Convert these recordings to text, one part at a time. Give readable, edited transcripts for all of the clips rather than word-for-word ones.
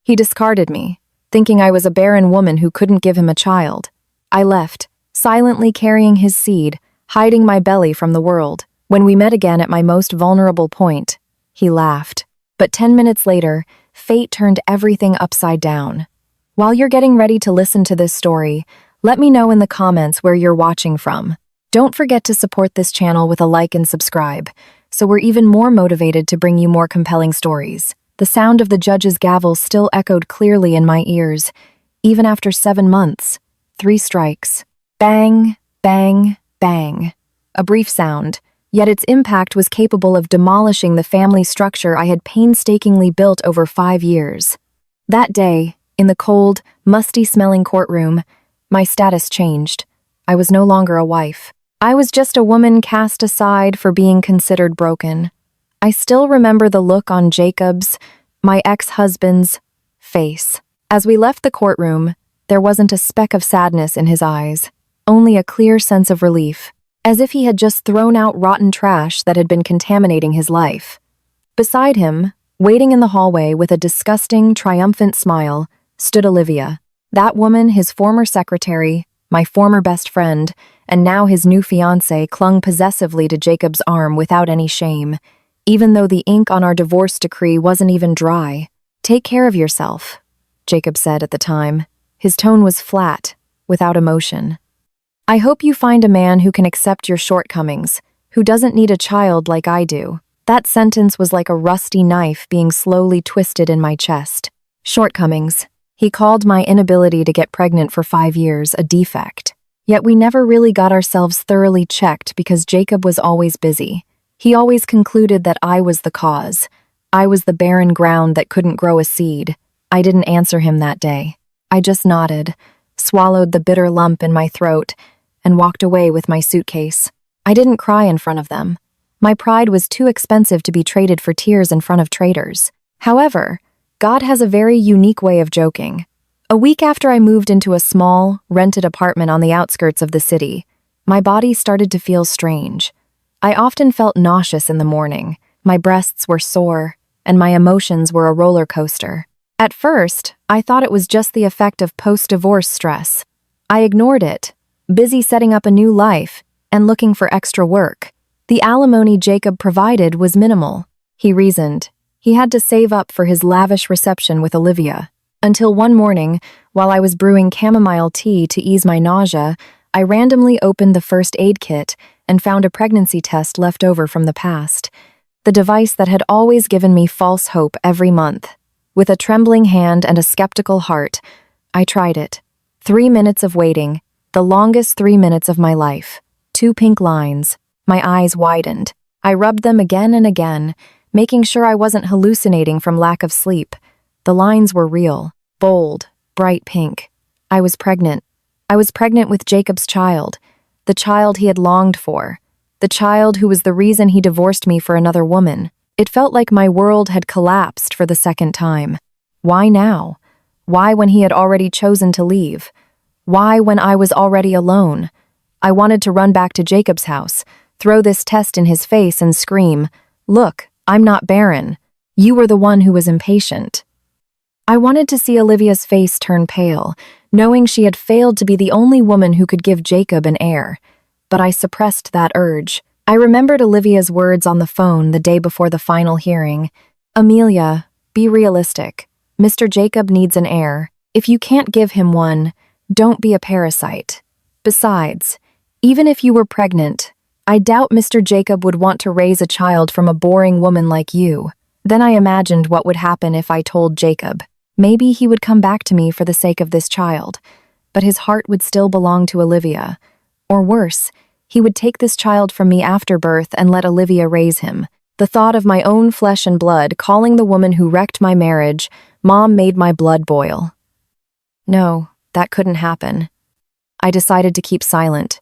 He discarded me, thinking I was a barren woman who couldn't give him a child. I left, silently carrying his seed, hiding my belly from the world. When we met again at my most vulnerable point, he laughed. But 10 minutes later, fate turned everything upside down. While you're getting ready to listen to this story, let me know in the comments where you're watching from. Don't forget to support this channel with a like and subscribe, so we're even more motivated to bring you more compelling stories. The sound of the judge's gavel still echoed clearly in my ears, even after 7 months. 3 strikes. Bang, bang, bang. A brief sound, yet its impact was capable of demolishing the family structure I had painstakingly built over 5 years. That day, in the cold, musty-smelling courtroom, my status changed. I was no longer a wife. I was just a woman cast aside for being considered broken. I still remember the look on Jacob's, my ex-husband's, face. As we left the courtroom, there wasn't a speck of sadness in his eyes, only a clear sense of relief, as if he had just thrown out rotten trash that had been contaminating his life. Beside him, waiting in the hallway with a disgusting, triumphant smile, stood Olivia. That woman, his former secretary, my former best friend, and now his new fiancé, clung possessively to Jacob's arm without any shame, even though the ink on our divorce decree wasn't even dry. "Take care of yourself," Jacob said at the time. His tone was flat, without emotion. "I hope you find a man who can accept your shortcomings, who doesn't need a child like I do." That sentence was like a rusty knife being slowly twisted in my chest. Shortcomings. He called my inability to get pregnant for 5 years a defect. Yet we never really got ourselves thoroughly checked because Jacob was always busy. He always concluded that I was the cause. I was the barren ground that couldn't grow a seed. I didn't answer him that day. I just nodded, swallowed the bitter lump in my throat, and walked away with my suitcase. I didn't cry in front of them. My pride was too expensive to be traded for tears in front of traitors. However, God has a very unique way of joking. A week after I moved into a small, rented apartment on the outskirts of the city, my body started to feel strange. I often felt nauseous in the morning, my breasts were sore, and my emotions were a roller coaster. At first, I thought it was just the effect of post-divorce stress. I ignored it, busy setting up a new life and looking for extra work. The alimony Jacob provided was minimal. He reasoned. He had to save up for his lavish reception with Olivia. Until one morning, while I was brewing chamomile tea to ease my nausea, I randomly opened the first aid kit and found a pregnancy test left over from the past. The device that had always given me false hope every month. With a trembling hand and a skeptical heart, I tried it. 3 minutes of waiting, the longest 3 minutes of my life. 2 pink lines. My eyes widened. I rubbed them again and again, making sure I wasn't hallucinating from lack of sleep. The lines were real, bold, bright pink. I was pregnant. I was pregnant with Jacob's child, the child he had longed for, the child who was the reason he divorced me for another woman. It felt like my world had collapsed for the second time. Why now? Why when he had already chosen to leave? Why when I was already alone? I wanted to run back to Jacob's house, throw this test in his face and scream, "Look, I'm not barren. You were the one who was impatient." I wanted to see Olivia's face turn pale, knowing she had failed to be the only woman who could give Jacob an heir. But I suppressed that urge. I remembered Olivia's words on the phone the day before the final hearing. "Amelia, be realistic. Mr. Jacob needs an heir. If you can't give him one, don't be a parasite. Besides, even if you were pregnant, I doubt Mr. Jacob would want to raise a child from a boring woman like you." Then I imagined what would happen if I told Jacob. Maybe he would come back to me for the sake of this child, but his heart would still belong to Olivia. Or worse, he would take this child from me after birth and let Olivia raise him. The thought of my own flesh and blood calling the woman who wrecked my marriage Mom made my blood boil. No, that couldn't happen. I decided to keep silent.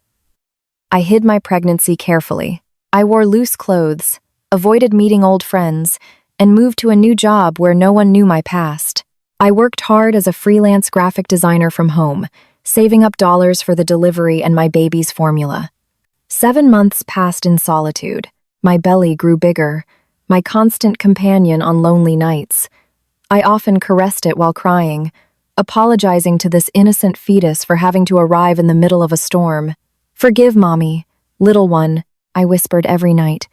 I hid my pregnancy carefully. I wore loose clothes, avoided meeting old friends, and moved to a new job where no one knew my past. I worked hard as a freelance graphic designer from home, saving up dollars for the delivery and my baby's formula. 7 months passed in solitude. My belly grew bigger, my constant companion on lonely nights. I often caressed it while crying, apologizing to this innocent fetus for having to arrive in the middle of a storm. "Forgive, Mommy, little one," I whispered every night.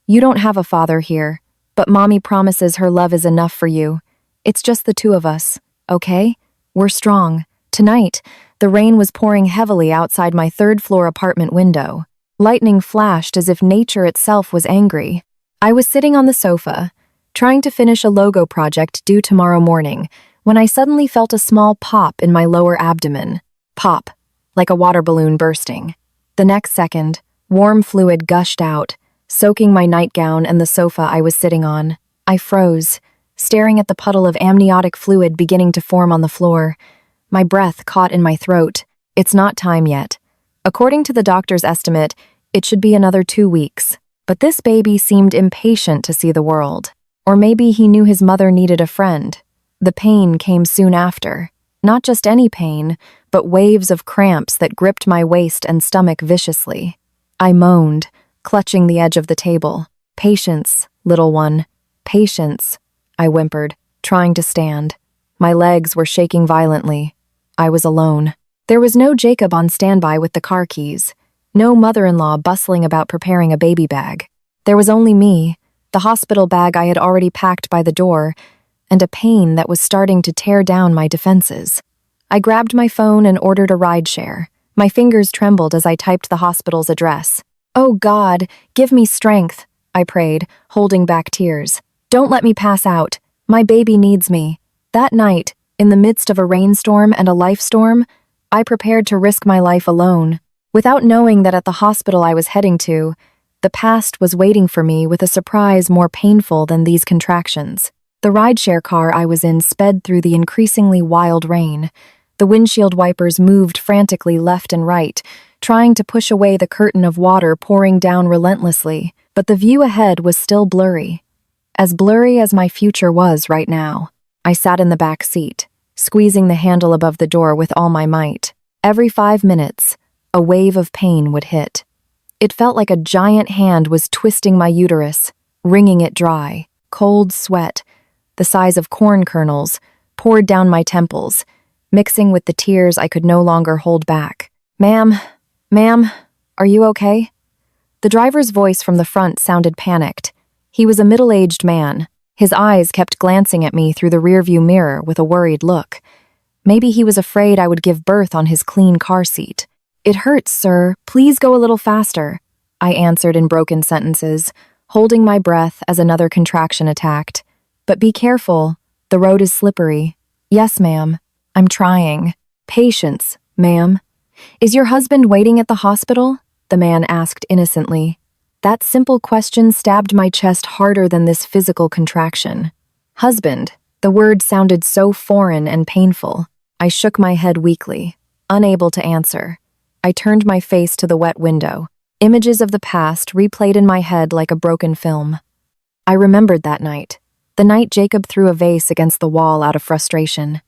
"You don't have a father here, but Mommy promises her love is enough for you. It's just the two of us, okay? We're strong." Tonight, the rain was pouring heavily outside my third-floor apartment window. Lightning flashed as if nature itself was angry. I was sitting on the sofa, trying to finish a logo project due tomorrow morning, when I suddenly felt a small pop in my lower abdomen. Pop, like a water balloon bursting. The next second, warm fluid gushed out, soaking my nightgown and the sofa I was sitting on. I froze, staring at the puddle of amniotic fluid beginning to form on the floor. My breath caught in my throat. It's not time yet. According to the doctor's estimate, it should be another 2 weeks. But this baby seemed impatient to see the world. Or maybe he knew his mother needed a friend. The pain came soon after. Not just any pain, but waves of cramps that gripped my waist and stomach viciously. I moaned, clutching the edge of the table. "Patience, little one. Patience," I whimpered, trying to stand. My legs were shaking violently. I was alone. There was no Jacob on standby with the car keys. No mother-in-law bustling about preparing a baby bag. There was only me, the hospital bag I had already packed by the door, and a pain that was starting to tear down my defenses. I grabbed my phone and ordered a rideshare. My fingers trembled as I typed the hospital's address. "Oh God, give me strength," I prayed, holding back tears. "Don't let me pass out. My baby needs me." That night, in the midst of a rainstorm and a life storm, I prepared to risk my life alone, without knowing that at the hospital I was heading to, the past was waiting for me with a surprise more painful than these contractions. The rideshare car I was in sped through the increasingly wild rain. The windshield wipers moved frantically left and right, trying to push away the curtain of water pouring down relentlessly, but the view ahead was still blurry. As blurry as my future was right now. I sat in the back seat, squeezing the handle above the door with all my might. Every 5 minutes, a wave of pain would hit. It felt like a giant hand was twisting my uterus, wringing it dry. Cold sweat, the size of corn kernels, poured down my temples, mixing with the tears I could no longer hold back. Ma'am, are you okay?" The driver's voice from the front sounded panicked. He was a middle-aged man. His eyes kept glancing at me through the rearview mirror with a worried look. Maybe he was afraid I would give birth on his clean car seat. "It hurts, sir. Please go a little faster," I answered in broken sentences, holding my breath as another contraction attacked. "But be careful. The road is slippery." "Yes, ma'am. I'm trying." "Patience, ma'am." "Is your husband waiting at the hospital?" the man asked innocently. That simple question stabbed my chest harder than this physical contraction. Husband, the word sounded so foreign and painful. I shook my head weakly, unable to answer. I turned my face to the wet window. Images of the past replayed in my head like a broken film. I remembered that night, the night Jacob threw a vase against the wall out of frustration.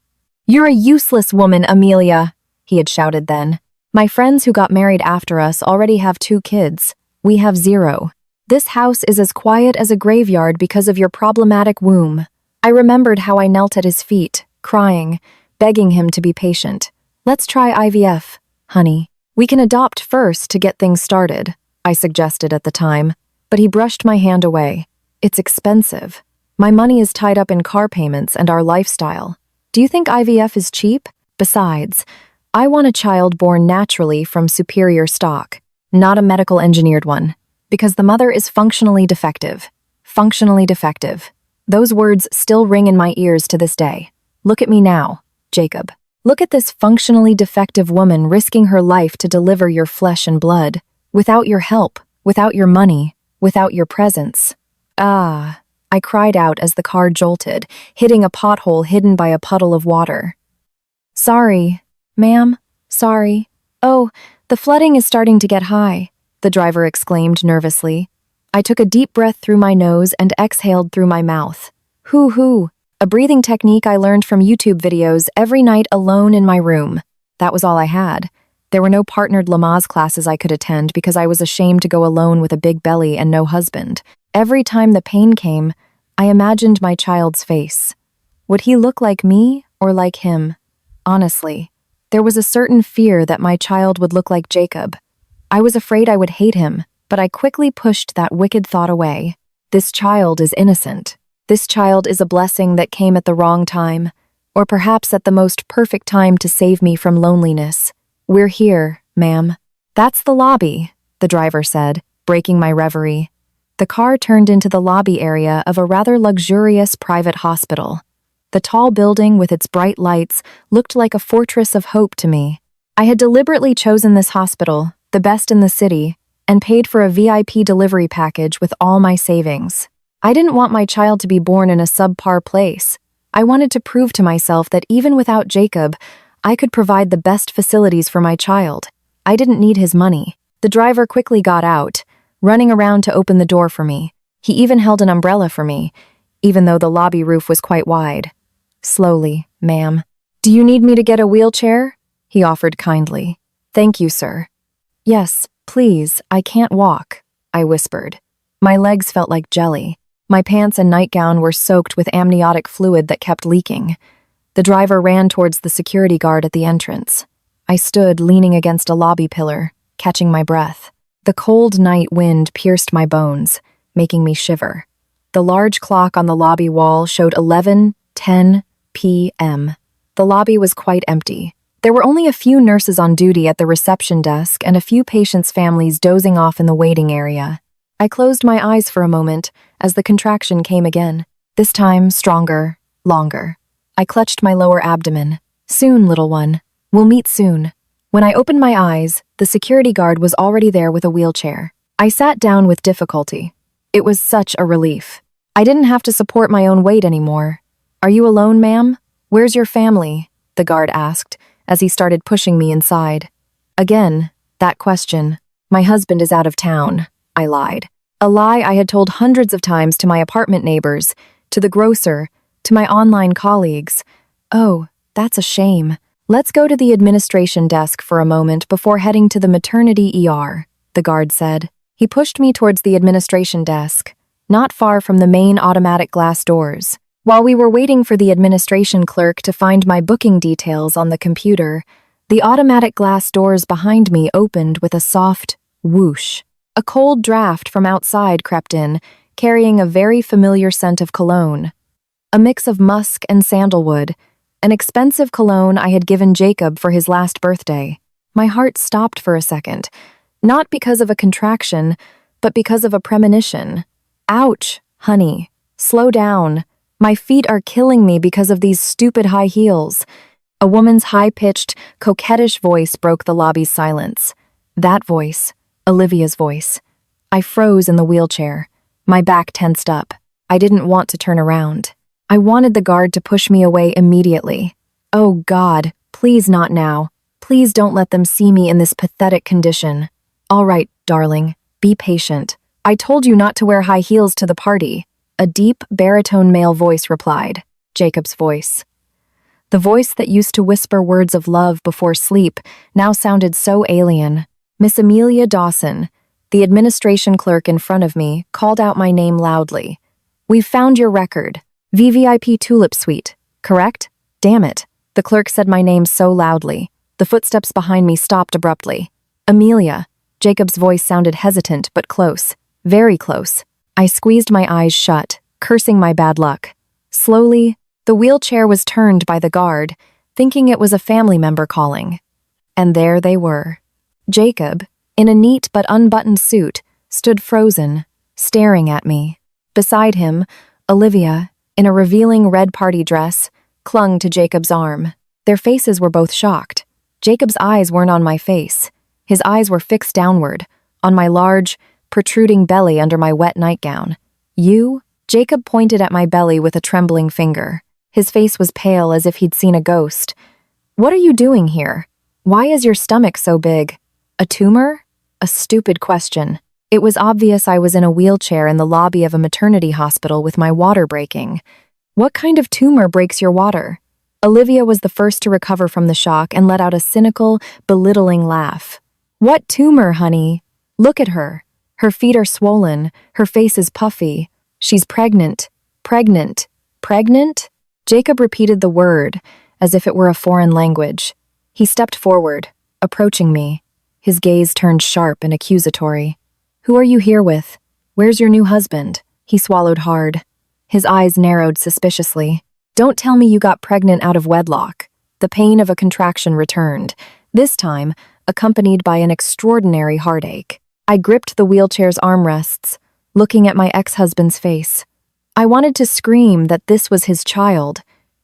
"You're a useless woman, Amelia," he had shouted then. "My friends who got married after us already have 2 kids. We have 0. This house is as quiet as a graveyard because of your problematic womb." I remembered how I knelt at his feet, crying, begging him to be patient. "Let's try IVF, honey. We can adopt first to get things started," I suggested at the time, but he brushed my hand away. "It's expensive. My money is tied up in car payments and our lifestyle. Do you think IVF is cheap? Besides, I want a child born naturally from superior stock, not a medical engineered one, because the mother is functionally defective. Functionally defective. Those words still ring in my ears to this day. Look at me now, Jacob. Look at this functionally defective woman risking her life to deliver your flesh and blood, without your help, without your money, without your presence." "Ah," I cried out as the car jolted, hitting a pothole hidden by a puddle of water. "Sorry, ma'am, sorry. Oh, the flooding is starting to get high," the driver exclaimed nervously. I took a deep breath through my nose and exhaled through my mouth. Hoo-hoo, a breathing technique I learned from YouTube videos every night alone in my room. That was all I had. There were no partnered Lamaze classes I could attend because I was ashamed to go alone with a big belly and no husband. Every time the pain came, I imagined my child's face. Would he look like me or like him? Honestly, there was a certain fear that my child would look like Jacob. I was afraid I would hate him, but I quickly pushed that wicked thought away. This child is innocent. This child is a blessing that came at the wrong time, or perhaps at the most perfect time to save me from loneliness. We're here, ma'am. That's the lobby, the driver said, breaking my reverie. The car turned into the lobby area of a rather luxurious private hospital. The tall building with its bright lights looked like a fortress of hope to me. I had deliberately chosen this hospital, the best in the city, and paid for a VIP delivery package with all my savings. I didn't want my child to be born in a subpar place. I wanted to prove to myself that even without Jacob, I could provide the best facilities for my child. I didn't need his money. The driver quickly got out, running around to open the door for me. He even held an umbrella for me, even though the lobby roof was quite wide. Slowly, ma'am. Do you need me to get a wheelchair? He offered kindly. Thank you, sir. Yes, please, I can't walk, I whispered. My legs felt like jelly. My pants and nightgown were soaked with amniotic fluid that kept leaking. The driver ran towards the security guard at the entrance. I stood leaning against a lobby pillar, catching my breath. The cold night wind pierced my bones, making me shiver. The large clock on the lobby wall showed 11:10 p.m. The lobby was quite empty. There were only a few nurses on duty at the reception desk and a few patients' families dozing off in the waiting area. I closed my eyes for a moment as the contraction came again, this time stronger, longer. I clutched my lower abdomen. Soon, little one. We'll meet soon. When I opened my eyes, the security guard was already there with a wheelchair. I sat down with difficulty. It was such a relief. I didn't have to support my own weight anymore. Are you alone, ma'am? Where's your family? The guard asked, as he started pushing me inside. Again, that question. My husband is out of town, I lied. A lie I had told hundreds of times to my apartment neighbors, to the grocer, to my online colleagues. Oh, that's a shame. Let's go to the administration desk for a moment before heading to the maternity ER, the guard said. He pushed me towards the administration desk, not far from the main automatic glass doors. While we were waiting for the administration clerk to find my booking details on the computer, the automatic glass doors behind me opened with a soft whoosh. A cold draft from outside crept in, carrying a very familiar scent of cologne. A mix of musk and sandalwood, an expensive cologne I had given Jacob for his last birthday. My heart stopped for a second, not because of a contraction, but because of a premonition. Ouch, honey. Slow down. My feet are killing me because of these stupid high heels. A woman's high-pitched, coquettish voice broke the lobby's silence. That voice, Olivia's voice. I froze in the wheelchair. My back tensed up. I didn't want to turn around. I wanted the guard to push me away immediately. Oh God, please not now. Please don't let them see me in this pathetic condition. All right, darling, be patient. I told you not to wear high heels to the party. A deep, baritone male voice replied. Jacob's voice. The voice that used to whisper words of love before sleep now sounded so alien. Miss Amelia Dawson, the administration clerk in front of me, called out my name loudly. We've found your record. VVIP Tulip Suite, correct? Damn it. The clerk said my name so loudly. The footsteps behind me stopped abruptly. Amelia. Jacob's voice sounded hesitant but close. Very close. I squeezed my eyes shut, cursing my bad luck. Slowly, the wheelchair was turned by the guard, thinking it was a family member calling. And there they were. Jacob, in a neat but unbuttoned suit, stood frozen, staring at me. Beside him, Olivia, in a revealing red party dress, clung to Jacob's arm. Their faces were both shocked. Jacob's eyes weren't on my face. His eyes were fixed downward, on my large, protruding belly under my wet nightgown. You? Jacob pointed at my belly with a trembling finger. His face was pale as if he'd seen a ghost. What are you doing here? Why is your stomach so big? A tumor? A stupid question. It was obvious I was in a wheelchair in the lobby of a maternity hospital with my water breaking. What kind of tumor breaks your water? Olivia was the first to recover from the shock and let out a cynical, belittling laugh. What tumor, honey? Look at her. Her feet are swollen, her face is puffy. She's pregnant. Pregnant. Pregnant? Jacob repeated the word as if it were a foreign language. He stepped forward, approaching me. His gaze turned sharp and accusatory. "Who are you here with? Where's your new husband?" He swallowed hard. His eyes narrowed suspiciously. "Don't tell me you got pregnant out of wedlock." The pain of a contraction returned, this time accompanied by an extraordinary heartache. I gripped the wheelchair's armrests, looking at my ex-husband's face. I wanted to scream that this was his child,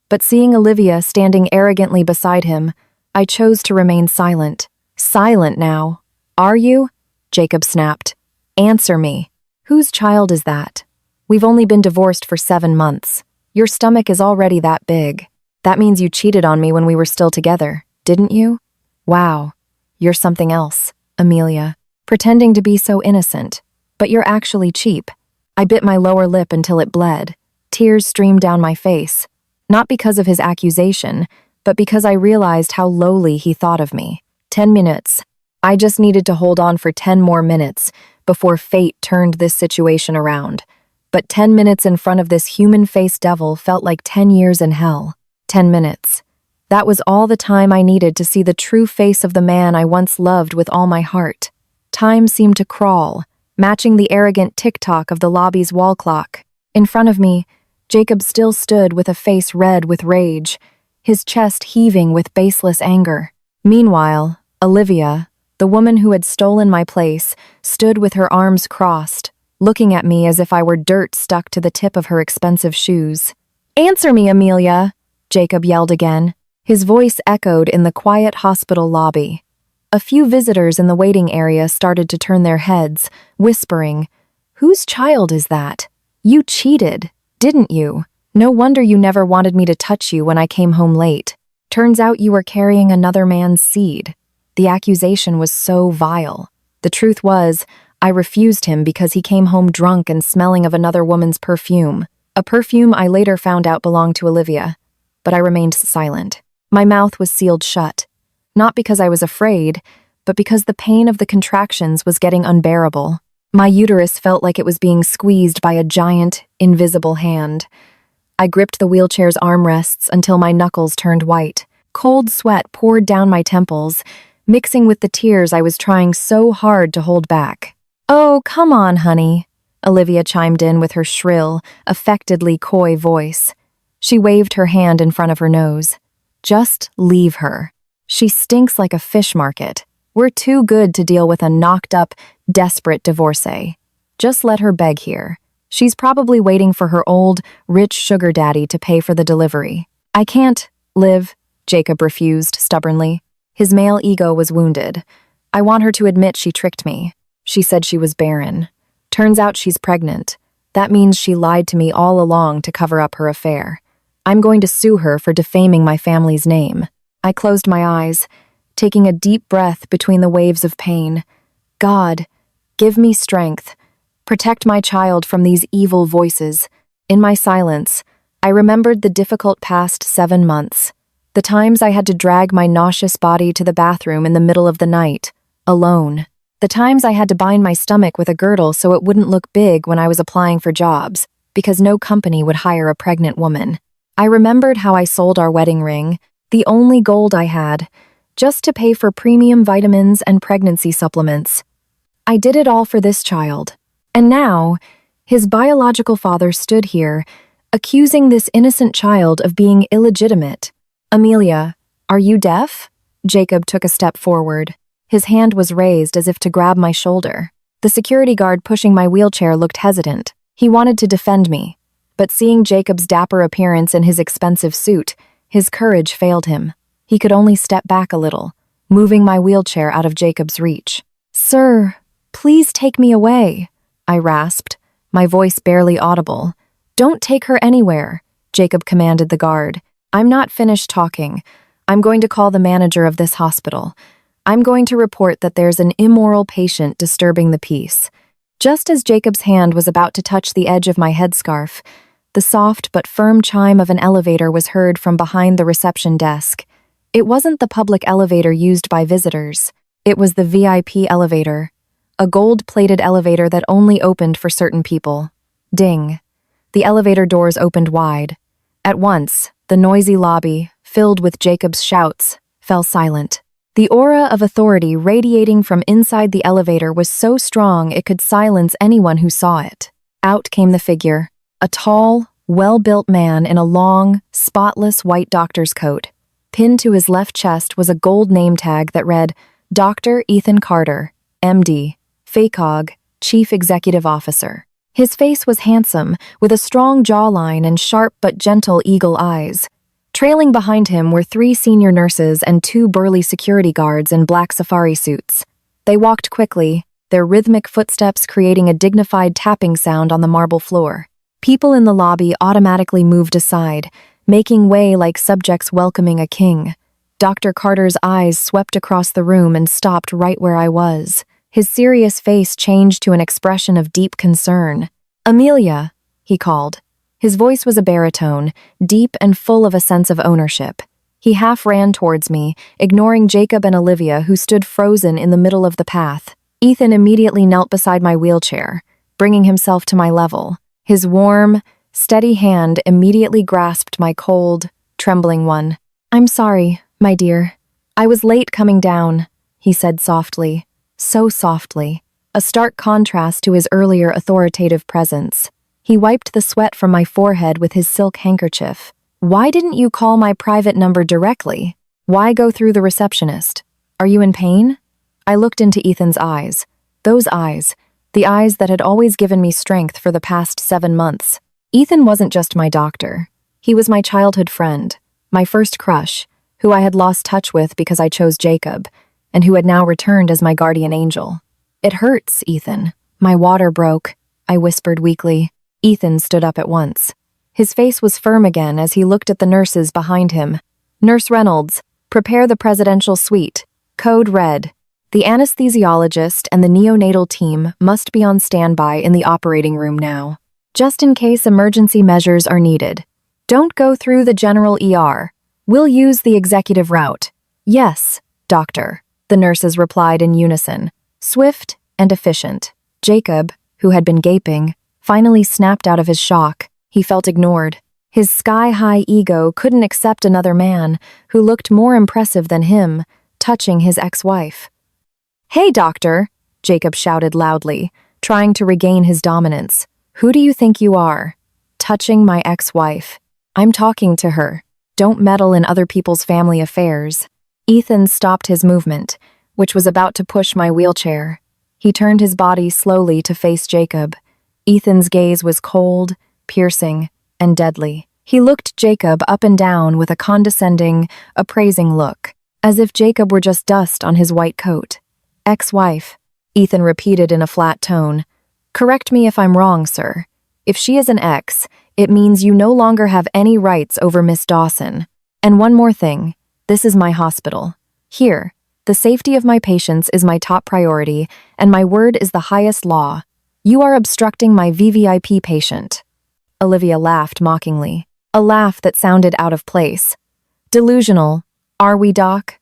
but seeing Olivia standing arrogantly beside him, I chose to remain silent. "Silent now. Are you?" Jacob snapped. "Answer me. Whose child is that? We've only been divorced for 7 months. Your stomach is already that big. That means you cheated on me when we were still together, didn't you? Wow, you're something else, Amelia. Pretending to be so innocent, but you're actually cheap." I bit my lower lip until it bled. Tears streamed down my face, not because of his accusation, but because I realized how lowly he thought of me. 10 minutes. I just needed to hold on for 10 more minutes before fate turned this situation around. But 10 minutes in front of this human-faced devil felt like 10 years in hell. 10 minutes. That was all the time I needed to see the true face of the man I once loved with all my heart. Time seemed to crawl, matching the arrogant tick-tock of the lobby's wall clock. In front of me, Jacob still stood with a face red with rage, his chest heaving with baseless anger. Meanwhile, Olivia, the woman who had stolen my place, stood with her arms crossed, looking at me as if I were dirt stuck to the tip of her expensive shoes. "Answer me, Amelia!" Jacob yelled again. His voice echoed in the quiet hospital lobby. A few visitors in the waiting area started to turn their heads, whispering, "Whose child is that? You cheated, didn't you? No wonder you never wanted me to touch you when I came home late. Turns out you were carrying another man's seed." The accusation was so vile. The truth was, I refused him because he came home drunk and smelling of another woman's perfume, a perfume I later found out belonged to Olivia. But I remained silent. My mouth was sealed shut. Not because I was afraid, but because the pain of the contractions was getting unbearable. My uterus felt like it was being squeezed by a giant, invisible hand. I gripped the wheelchair's armrests until my knuckles turned white. Cold sweat poured down my temples, mixing with the tears I was trying so hard to hold back. "Oh, come on, honey," Olivia chimed in with her shrill, affectedly coy voice. She waved her hand in front of her nose. "Just leave her. She stinks like a fish market. We're too good to deal with a knocked-up, desperate divorcee. Just let her beg here. She's probably waiting for her old, rich sugar daddy to pay for the delivery." "I can't, Liv," Jacob refused stubbornly. His male ego was wounded. "I want her to admit she tricked me. She said she was barren. Turns out she's pregnant. That means she lied to me all along to cover up her affair. I'm going to sue her for defaming my family's name." I closed my eyes, taking a deep breath between the waves of pain. "God, give me strength. Protect my child from these evil voices." In my silence, I remembered the difficult past 7 months. The times I had to drag my nauseous body to the bathroom in the middle of the night, alone. The times I had to bind my stomach with a girdle so it wouldn't look big when I was applying for jobs, because no company would hire a pregnant woman. I remembered how I sold our wedding ring, the only gold I had, just to pay for premium vitamins and pregnancy supplements. I did it all for this child. And now, his biological father stood here, accusing this innocent child of being illegitimate. "Amelia, are you deaf?" Jacob took a step forward. His hand was raised as if to grab my shoulder. The security guard pushing my wheelchair looked hesitant. He wanted to defend me, but seeing Jacob's dapper appearance in his expensive suit, his courage failed him. He could only step back a little, moving my wheelchair out of Jacob's reach. "Sir, please take me away," I rasped, my voice barely audible. "Don't take her anywhere," Jacob commanded the guard. "I'm not finished talking. I'm going to call the manager of this hospital. I'm going to report that there's an immoral patient disturbing the peace." Just as Jacob's hand was about to touch the edge of my headscarf, the soft but firm chime of an elevator was heard from behind the reception desk. It wasn't the public elevator used by visitors. It was the VIP elevator, a gold-plated elevator that only opened for certain people. Ding. The elevator doors opened wide. At once, The noisy lobby, filled with Jacob's shouts, fell silent. The aura of authority radiating from inside the elevator was so strong it could silence anyone who saw it. Out came the figure, a tall, well-built man in a long, spotless white doctor's coat. Pinned to his left chest was a gold name tag that read, Dr. Ethan Carter, MD, FACOG, Chief Executive Officer. His face was handsome, with a strong jawline and sharp but gentle eagle eyes. Trailing behind him were 3 senior nurses and 2 burly security guards in black safari suits. They walked quickly, their rhythmic footsteps creating a dignified tapping sound on the marble floor. People in the lobby automatically moved aside, making way like subjects welcoming a king. Dr. Carter's eyes swept across the room and stopped right where I was. His serious face changed to an expression of deep concern. "Amelia," he called. His voice was a baritone, deep and full of a sense of ownership. He half ran towards me, ignoring Jacob and Olivia, who stood frozen in the middle of the path. Ethan immediately knelt beside my wheelchair, bringing himself to my level. His warm, steady hand immediately grasped my cold, trembling one. "I'm sorry, my dear. I was late coming down," he said softly. So softly, a stark contrast to his earlier authoritative presence. He wiped the sweat from my forehead with his silk handkerchief. "Why didn't you call my private number directly? Why go through the receptionist? Are you in pain?" I looked into Ethan's eyes. Those eyes, the eyes that had always given me strength for the past 7 months. Ethan wasn't just my doctor. He was my childhood friend, my first crush, who I had lost touch with because I chose Jacob, and who had now returned as my guardian angel. "It hurts, Ethan. My water broke," I whispered weakly. Ethan stood up at once. His face was firm again as he looked at the nurses behind him. "Nurse Reynolds, prepare the presidential suite. Code red. The anesthesiologist and the neonatal team must be on standby in the operating room now, just in case emergency measures are needed. Don't go through the general ER. We'll use the executive route." "Yes, doctor," the nurses replied in unison, swift and efficient. Jacob, who had been gaping, finally snapped out of his shock. He felt ignored. His sky-high ego couldn't accept another man who looked more impressive than him, touching his ex-wife. "Hey, doctor," Jacob shouted loudly, trying to regain his dominance. "Who do you think you are? Touching my ex-wife. I'm talking to her. Don't meddle in other people's family affairs." Ethan stopped his movement, which was about to push my wheelchair. He turned his body slowly to face Jacob. Ethan's gaze was cold, piercing, and deadly. He looked Jacob up and down with a condescending, appraising look, as if Jacob were just dust on his white coat. "Ex-wife," Ethan repeated in a flat tone. "Correct me if I'm wrong, sir. If she is an ex, it means you no longer have any rights over Miss Dawson. And one more thing, this is my hospital. Here, the safety of my patients is my top priority, and my word is the highest law. You are obstructing my VVIP patient." Olivia laughed mockingly, a laugh that sounded out of place. "Delusional, are we, Doc?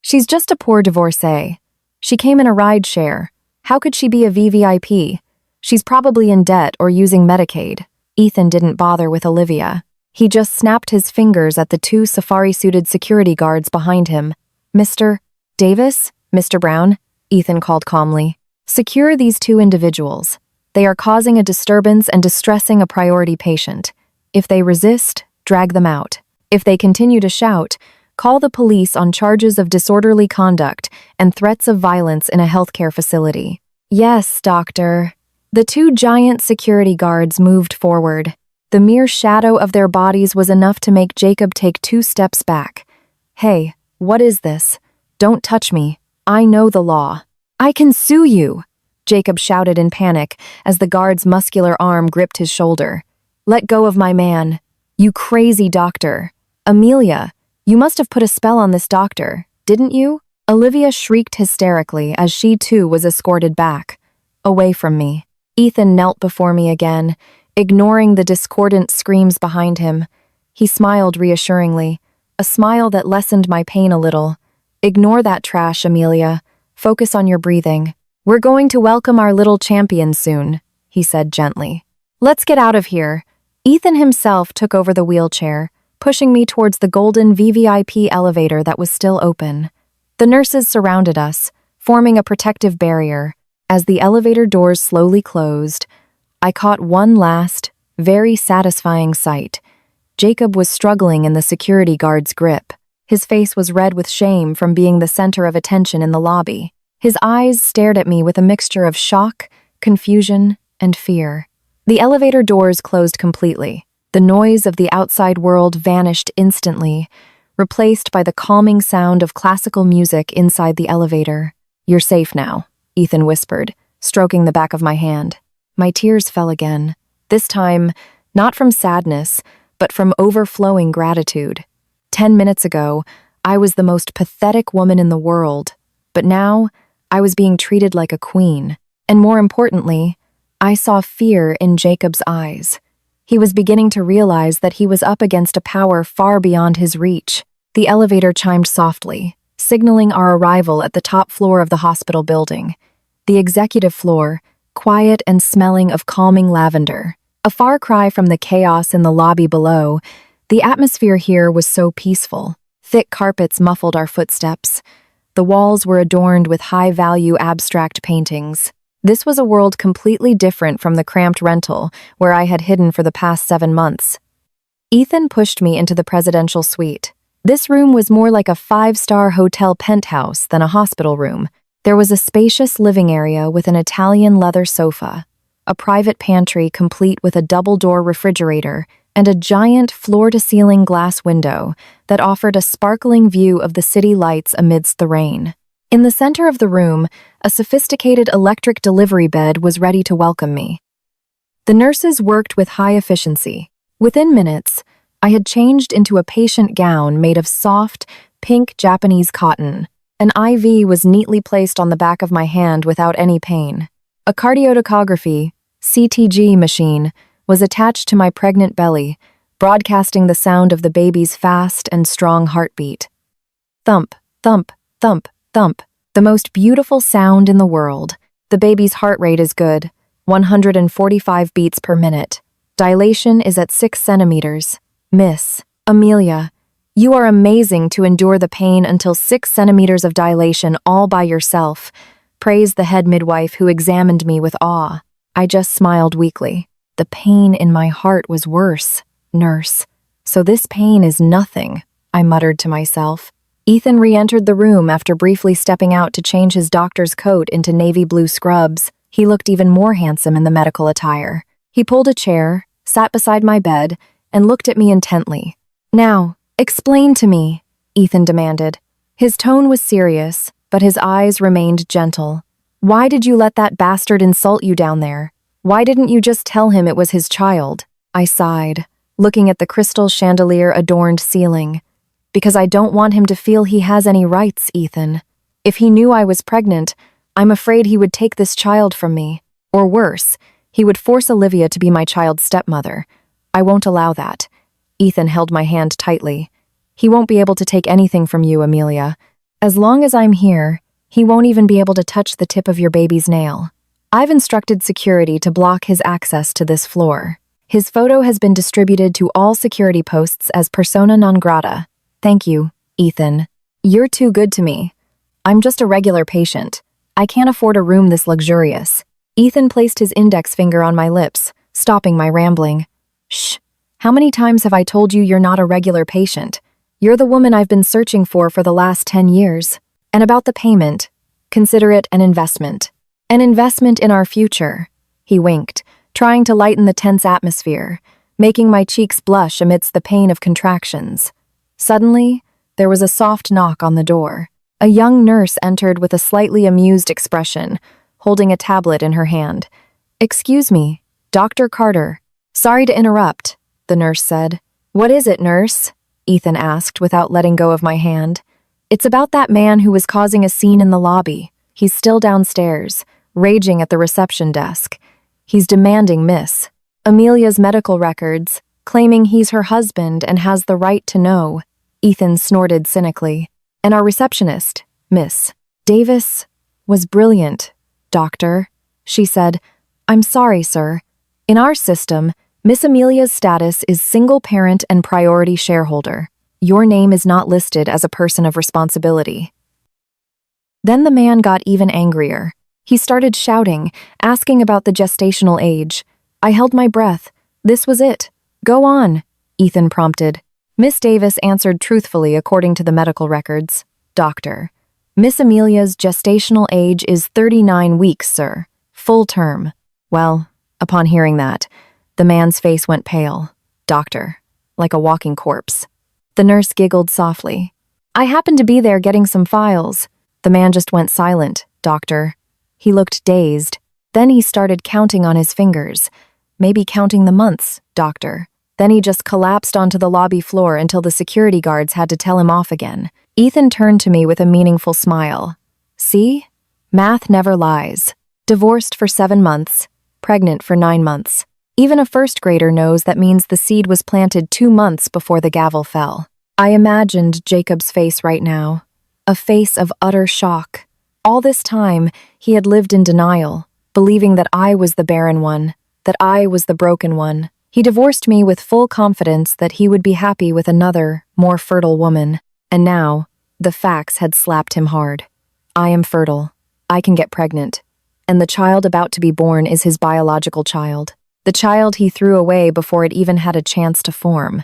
She's just a poor divorcee. She came in a ride share. How could she be a VVIP? She's probably in debt or using Medicaid." Ethan didn't bother with Olivia. He just snapped his fingers at the 2 safari-suited security guards behind him. "Mr. Davis? Mr. Brown?" Ethan called calmly. "Secure these 2 individuals. They are causing a disturbance and distressing a priority patient. If they resist, drag them out. If they continue to shout, call the police on charges of disorderly conduct and threats of violence in a healthcare facility." "Yes, doctor." The 2 giant security guards moved forward. The mere shadow of their bodies was enough to make Jacob take 2 steps back. "Hey, what is this? Don't touch me. I know the law." "I can sue you," Jacob shouted in panic as the guard's muscular arm gripped his shoulder. "Let go of my man. You crazy doctor. Amelia, you must have put a spell on this doctor, didn't you?" Olivia shrieked hysterically as she too was escorted back, away from me. Ethan knelt before me again, ignoring the discordant screams behind him. He smiled reassuringly, a smile that lessened my pain a little. "Ignore that trash, Amelia. Focus on your breathing. We're going to welcome our little champion soon," he said gently. "Let's get out of here." Ethan himself took over the wheelchair, pushing me towards the golden VVIP elevator that was still open. The nurses surrounded us, forming a protective barrier. As the elevator doors slowly closed, I caught one last, very satisfying sight. Jacob was struggling in the security guard's grip. His face was red with shame from being the center of attention in the lobby. His eyes stared at me with a mixture of shock, confusion, and fear. The elevator doors closed completely. The noise of the outside world vanished instantly, replaced by the calming sound of classical music inside the elevator. "You're safe now," Ethan whispered, stroking the back of my hand. My tears fell again, this time not from sadness, but from overflowing gratitude. 10 minutes ago, I was the most pathetic woman in the world, but now I was being treated like a queen. And more importantly, I saw fear in Jacob's eyes. He was beginning to realize that he was up against a power far beyond his reach. The elevator chimed softly, signaling our arrival at the top floor of the hospital building. The executive floor, quiet and smelling of calming lavender. A far cry from the chaos in the lobby below, the atmosphere here was so peaceful. Thick carpets muffled our footsteps. The walls were adorned with high-value abstract paintings. This was a world completely different from the cramped rental where I had hidden for the past 7 months. Ethan pushed me into the presidential suite. This room was more like a 5-star hotel penthouse than a hospital room. There was a spacious living area with an Italian leather sofa, a private pantry complete with a double-door refrigerator, and a giant floor-to-ceiling glass window that offered a sparkling view of the city lights amidst the rain. In the center of the room, a sophisticated electric delivery bed was ready to welcome me. The nurses worked with high efficiency. Within minutes, I had changed into a patient gown made of soft, pink Japanese cotton. An IV was neatly placed on the back of my hand without any pain. A cardiotocography, CTG machine, was attached to my pregnant belly, broadcasting the sound of the baby's fast and strong heartbeat. Thump, thump, thump, thump. The most beautiful sound in the world. The baby's heart rate is good, 145 beats per minute. Dilation is at 6 centimeters. Miss Amelia, you are amazing to endure the pain until 6 centimeters of dilation all by yourself, praised the head midwife who examined me with awe. I just smiled weakly. The pain in my heart was worse, nurse. So this pain is nothing, I muttered to myself. Ethan re-entered the room after briefly stepping out to change his doctor's coat into navy blue scrubs. He looked even more handsome in the medical attire. He pulled a chair, sat beside my bed, and looked at me intently. "Now, explain to me," Ethan demanded. His tone was serious, but his eyes remained gentle. "Why did you let that bastard insult you down there? Why didn't you just tell him it was his child?" I sighed, looking at the crystal chandelier-adorned ceiling. "Because I don't want him to feel he has any rights, Ethan. If he knew I was pregnant, I'm afraid he would take this child from me. Or worse, he would force Olivia to be my child's stepmother. I won't allow that." Ethan held my hand tightly. "He won't be able to take anything from you, Amelia. As long as I'm here, he won't even be able to touch the tip of your baby's nail. I've instructed security to block his access to this floor. His photo has been distributed to all security posts as persona non grata. Thank you, Ethan. You're too good to me. I'm just a regular patient. I can't afford a room this luxurious." Ethan placed his index finger on my lips, stopping my rambling. "Shh. How many times have I told you you're not a regular patient? You're the woman I've been searching for the last 10 years. And about the payment, consider it an investment. An investment in our future." He winked, trying to lighten the tense atmosphere, making my cheeks blush amidst the pain of contractions. Suddenly, there was a soft knock on the door. A young nurse entered with a slightly amused expression, holding a tablet in her hand. "Excuse me, Dr. Carter." "Sorry to interrupt," the nurse said. "What is it, nurse?" Ethan asked without letting go of my hand. "It's about that man who was causing a scene in the lobby. He's still downstairs, raging at the reception desk. He's demanding Miss Amelia's medical records, claiming he's her husband and has the right to know." Ethan snorted cynically. "And our receptionist, Miss Davis, was brilliant, doctor," she said. "I'm sorry, sir. In our system, Miss Amelia's status is single parent and priority shareholder. Your name is not listed as a person of responsibility. Then the man got even angrier. He started shouting, asking about the gestational age. I held my breath. This was it. Go on, Ethan prompted. Miss Davis answered truthfully according to the medical records. Doctor, Miss Amelia's gestational age is 39 weeks, sir. Full term. Well, upon hearing that, the man's face went pale. Doctor, like a walking corpse. The nurse giggled softly. I happened to be there getting some files. The man just went silent, doctor. He looked dazed. Then he started counting on his fingers. Maybe counting the months, doctor. Then he just collapsed onto the lobby floor until the security guards had to tell him off again. Ethan turned to me with a meaningful smile. See? Math never lies. Divorced for 7 months. Pregnant for 9 months. Even a first grader knows that means the seed was planted 2 months before the gavel fell. I imagined Jacob's face right now. A face of utter shock. All this time, he had lived in denial, believing that I was the barren one, that I was the broken one. He divorced me with full confidence that he would be happy with another, more fertile woman. And now, the facts had slapped him hard. I am fertile. I can get pregnant. And the child about to be born is his biological child. The child he threw away before it even had a chance to form.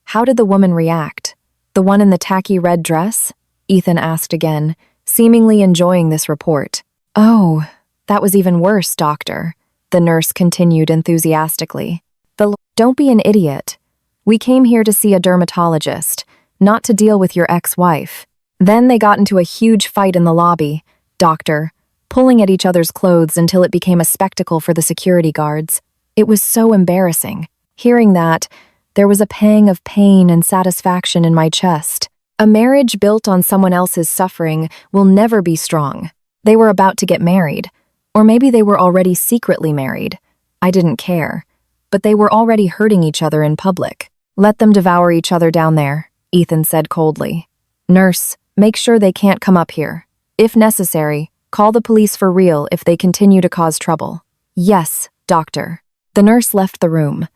How did the woman react? The one in the tacky red dress? Ethan asked again, seemingly enjoying this report. Oh, that was even worse, doctor. The nurse continued enthusiastically. Don't be an idiot. We came here to see a dermatologist, not to deal with your ex-wife. Then they got into a huge fight in the lobby, doctor, pulling at each other's clothes until it became a spectacle for the security guards. It was so embarrassing. Hearing that, there was a pang of pain and satisfaction in my chest. A marriage built on someone else's suffering will never be strong. They were about to get married. Or maybe they were already secretly married. I didn't care. But they were already hurting each other in public. Let them devour each other down there, Ethan said coldly. Nurse, make sure they can't come up here. If necessary, call the police for real if they continue to cause trouble. Yes, doctor. The nurse left the room.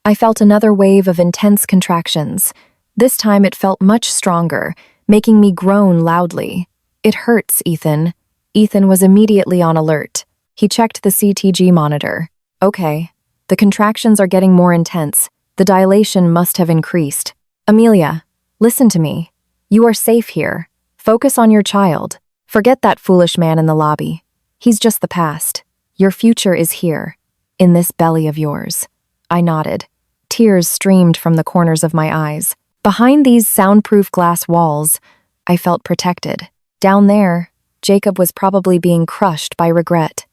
I felt another wave of intense contractions. This time it felt much stronger, making me groan loudly. It hurts, Ethan. Ethan was immediately on alert. He checked the CTG monitor. Okay. The contractions are getting more intense. The dilation must have increased. Amelia, listen to me. You are safe here. Focus on your child. Forget that foolish man in the lobby. He's just the past. Your future is here, in this belly of yours. I nodded. Tears streamed from the corners of my eyes. Behind these soundproof glass walls, I felt protected. Down there, Jacob was probably being crushed by regret.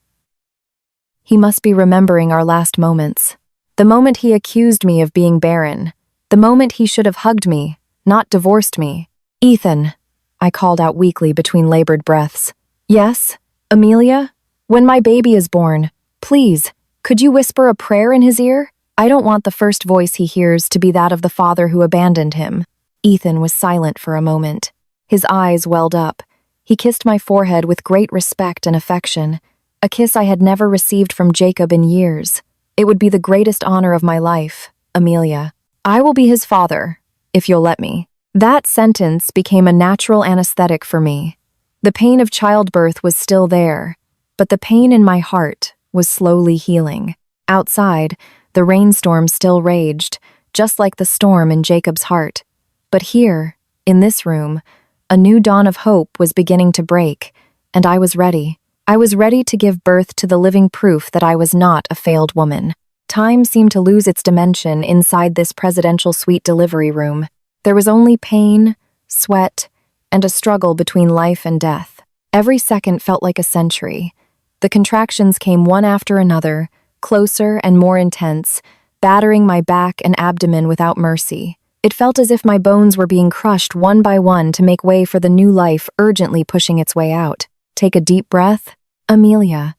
He must be remembering our last moments. The moment he accused me of being barren. The moment he should have hugged me, not divorced me. Ethan, I called out weakly between labored breaths. Yes, Amelia? When my baby is born, please, could you whisper a prayer in his ear? I don't want the first voice he hears to be that of the father who abandoned him. Ethan was silent for a moment. His eyes welled up. He kissed my forehead with great respect and affection. A kiss I had never received from Jacob in years. It would be the greatest honor of my life, Amelia. I will be his father, if you'll let me. That sentence became a natural anesthetic for me. The pain of childbirth was still there, but the pain in my heart was slowly healing. Outside, the rainstorm still raged, just like the storm in Jacob's heart. But here, in this room, a new dawn of hope was beginning to break, and I was ready. I was ready to give birth to the living proof that I was not a failed woman. Time seemed to lose its dimension inside this presidential suite delivery room. There was only pain, sweat, and a struggle between life and death. Every second felt like a century. The contractions came one after another, closer and more intense, battering my back and abdomen without mercy. It felt as if my bones were being crushed one by one to make way for the new life urgently pushing its way out. Take a deep breath. Amelia.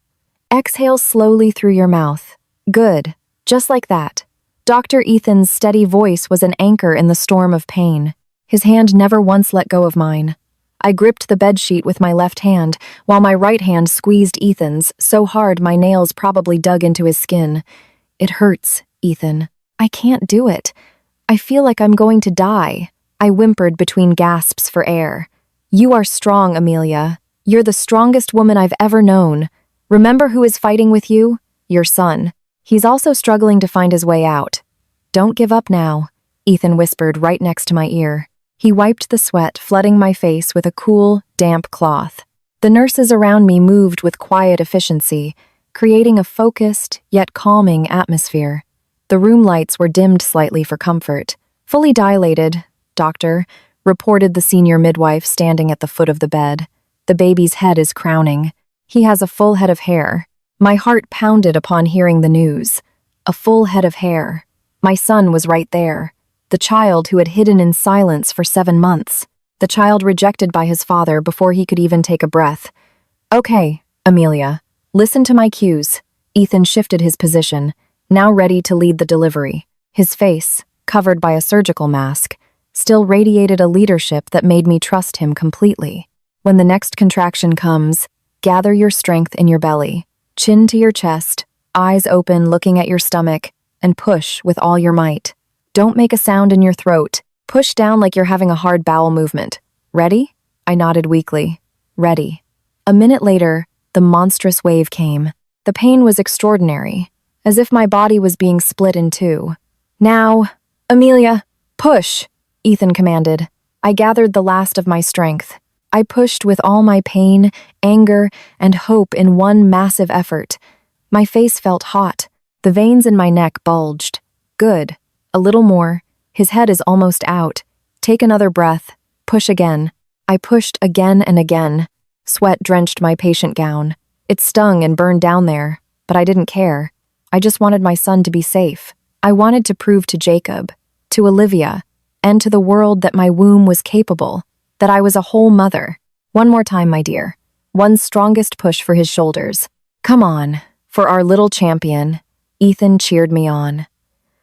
Exhale slowly through your mouth. Good. Just like that. Dr. Ethan's steady voice was an anchor in the storm of pain. His hand never once let go of mine. I gripped the bedsheet with my left hand, while my right hand squeezed Ethan's so hard my nails probably dug into his skin. It hurts, Ethan. I can't do it. I feel like I'm going to die. I whimpered between gasps for air. You are strong, Amelia. You're the strongest woman I've ever known. Remember who is fighting with you? Your son. He's also struggling to find his way out. Don't give up now, Ethan whispered right next to my ear. He wiped the sweat flooding my face with a cool, damp cloth. The nurses around me moved with quiet efficiency, creating a focused, yet calming atmosphere. The room lights were dimmed slightly for comfort. Fully dilated, doctor, reported the senior midwife standing at the foot of the bed. The baby's head is crowning. He has a full head of hair. My heart pounded upon hearing the news. A full head of hair. My son was right there. The child who had hidden in silence for 7 months. The child rejected by his father before he could even take a breath. Okay, Amelia, listen to my cues. Ethan shifted his position, now ready to lead the delivery. His face, covered by a surgical mask, still radiated a leadership that made me trust him completely. When the next contraction comes, gather your strength in your belly, chin to your chest, eyes open looking at your stomach, and push with all your might. Don't make a sound in your throat. Push down like you're having a hard bowel movement. Ready? I nodded weakly. Ready. A minute later, the monstrous wave came. The pain was extraordinary, as if my body was being split in two. Now, Amelia, push, Ethan commanded. I gathered the last of my strength. I pushed with all my pain, anger, and hope in one massive effort. My face felt hot. The veins in my neck bulged. Good. A little more. His head is almost out. Take another breath. Push again. I pushed again and again. Sweat drenched my patient gown. It stung and burned down there, but I didn't care. I just wanted my son to be safe. I wanted to prove to Jacob, to Olivia, and to the world that my womb was capable, that I was a whole mother. One more time, my dear. One strongest push for his shoulders. Come on, for our little champion. Ethan cheered me on.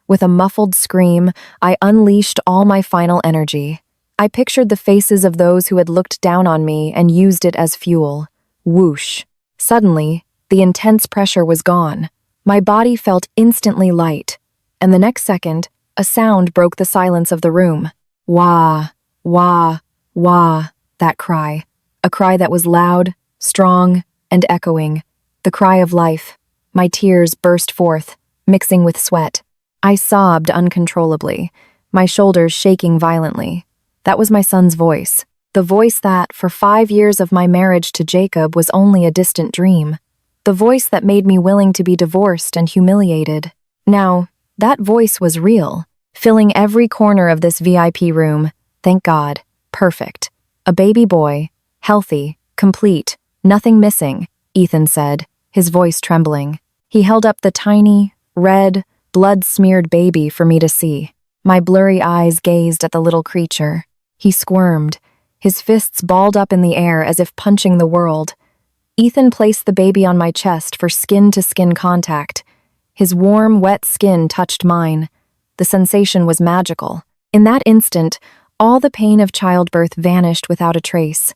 With a muffled scream, I unleashed all my final energy. I pictured the faces of those who had looked down on me and used it as fuel. Whoosh. Suddenly, the intense pressure was gone. My body felt instantly light, and the next second, a sound broke the silence of the room. Wah, wah, wah, that cry. A cry that was loud, strong, and echoing. The cry of life. My tears burst forth, mixing with sweat. I sobbed uncontrollably, my shoulders shaking violently. That was my son's voice. The voice that, for 5 years of my marriage to Jacob, was only a distant dream. The voice that made me willing to be divorced and humiliated. Now, that voice was real, filling every corner of this VIP room. Thank God. Perfect. A baby boy, healthy, complete, nothing missing, Ethan said, his voice trembling. He held up the tiny, red, blood-smeared baby for me to see. My blurry eyes gazed at the little creature. He squirmed, his fists balled up in the air as if punching the world. Ethan placed the baby on my chest for skin-to-skin contact. His warm, wet skin touched mine. The sensation was magical. In that instant, all the pain of childbirth vanished without a trace.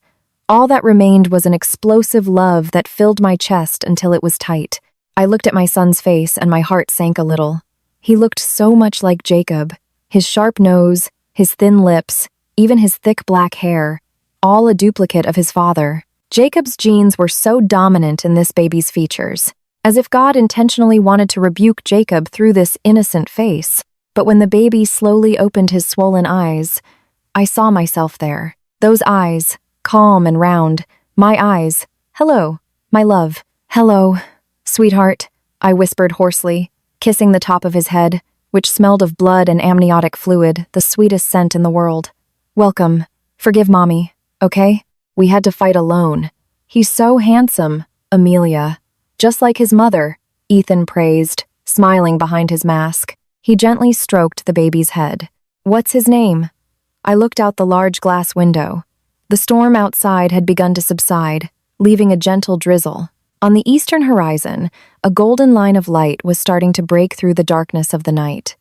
All that remained was an explosive love that filled my chest until it was tight. I looked at my son's face and my heart sank a little. He looked so much like Jacob. His sharp nose, his thin lips, even his thick black hair, all a duplicate of his father. Jacob's genes were so dominant in this baby's features, as if God intentionally wanted to rebuke Jacob through this innocent face. But when the baby slowly opened his swollen eyes, I saw myself there. Those eyes, calm and round. My eyes. Hello, my love. Hello, sweetheart, I whispered hoarsely, kissing the top of his head, which smelled of blood and amniotic fluid, the sweetest scent in the world. Welcome. Forgive Mommy, okay? We had to fight alone. He's so handsome, Amelia. Just like his mother, Ethan praised, smiling behind his mask. He gently stroked the baby's head. What's his name? I looked out the large glass window. The storm outside had begun to subside, leaving a gentle drizzle. On the eastern horizon, a golden line of light was starting to break through the darkness of the night.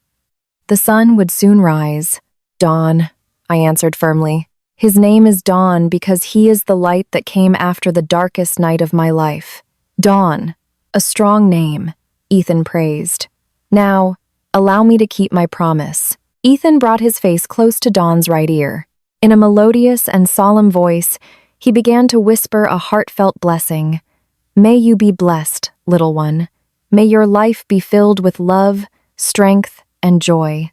The sun would soon rise. Dawn, I answered firmly. His name is Dawn because he is the light that came after the darkest night of my life. Dawn, a strong name, Ethan praised. Now, Allow me to keep my promise. Ethan brought his face close to Dawn's right ear. In a melodious and solemn voice, he began to whisper a heartfelt blessing. May you be blessed, little one. May your life be filled with love, strength, and joy.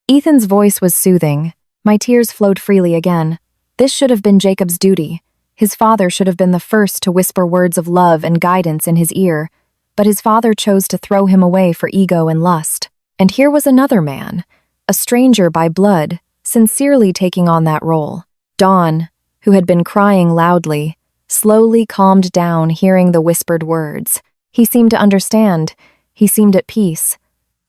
Ethan's voice was soothing. My tears flowed freely again. This should have been Jacob's duty. His father should have been the first to whisper words of love and guidance in his ear, but his father chose to throw him away for ego and lust. And here was another man, a stranger by blood, sincerely taking on that role. Dawn, who had been crying loudly, slowly calmed down hearing the whispered words. He seemed to understand. He seemed at peace.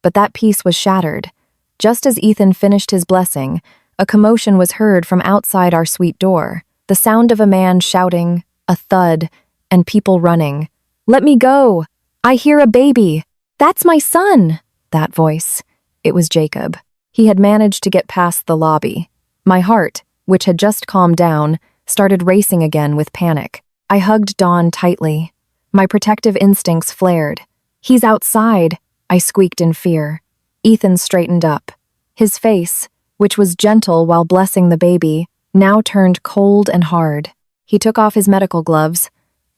But that peace was shattered. Just as Ethan finished his blessing, a commotion was heard from outside our suite door. The sound of a man shouting, a thud, and people running. Let me go! I hear a baby! That's my son! That voice. It was Jacob. He had managed to get past the lobby. My heart, which had just calmed down, started racing again with panic. I hugged Dawn tightly. My protective instincts flared. He's outside, I squeaked in fear. Ethan straightened up. His face, which was gentle while blessing the baby, now turned cold and hard. He took off his medical gloves,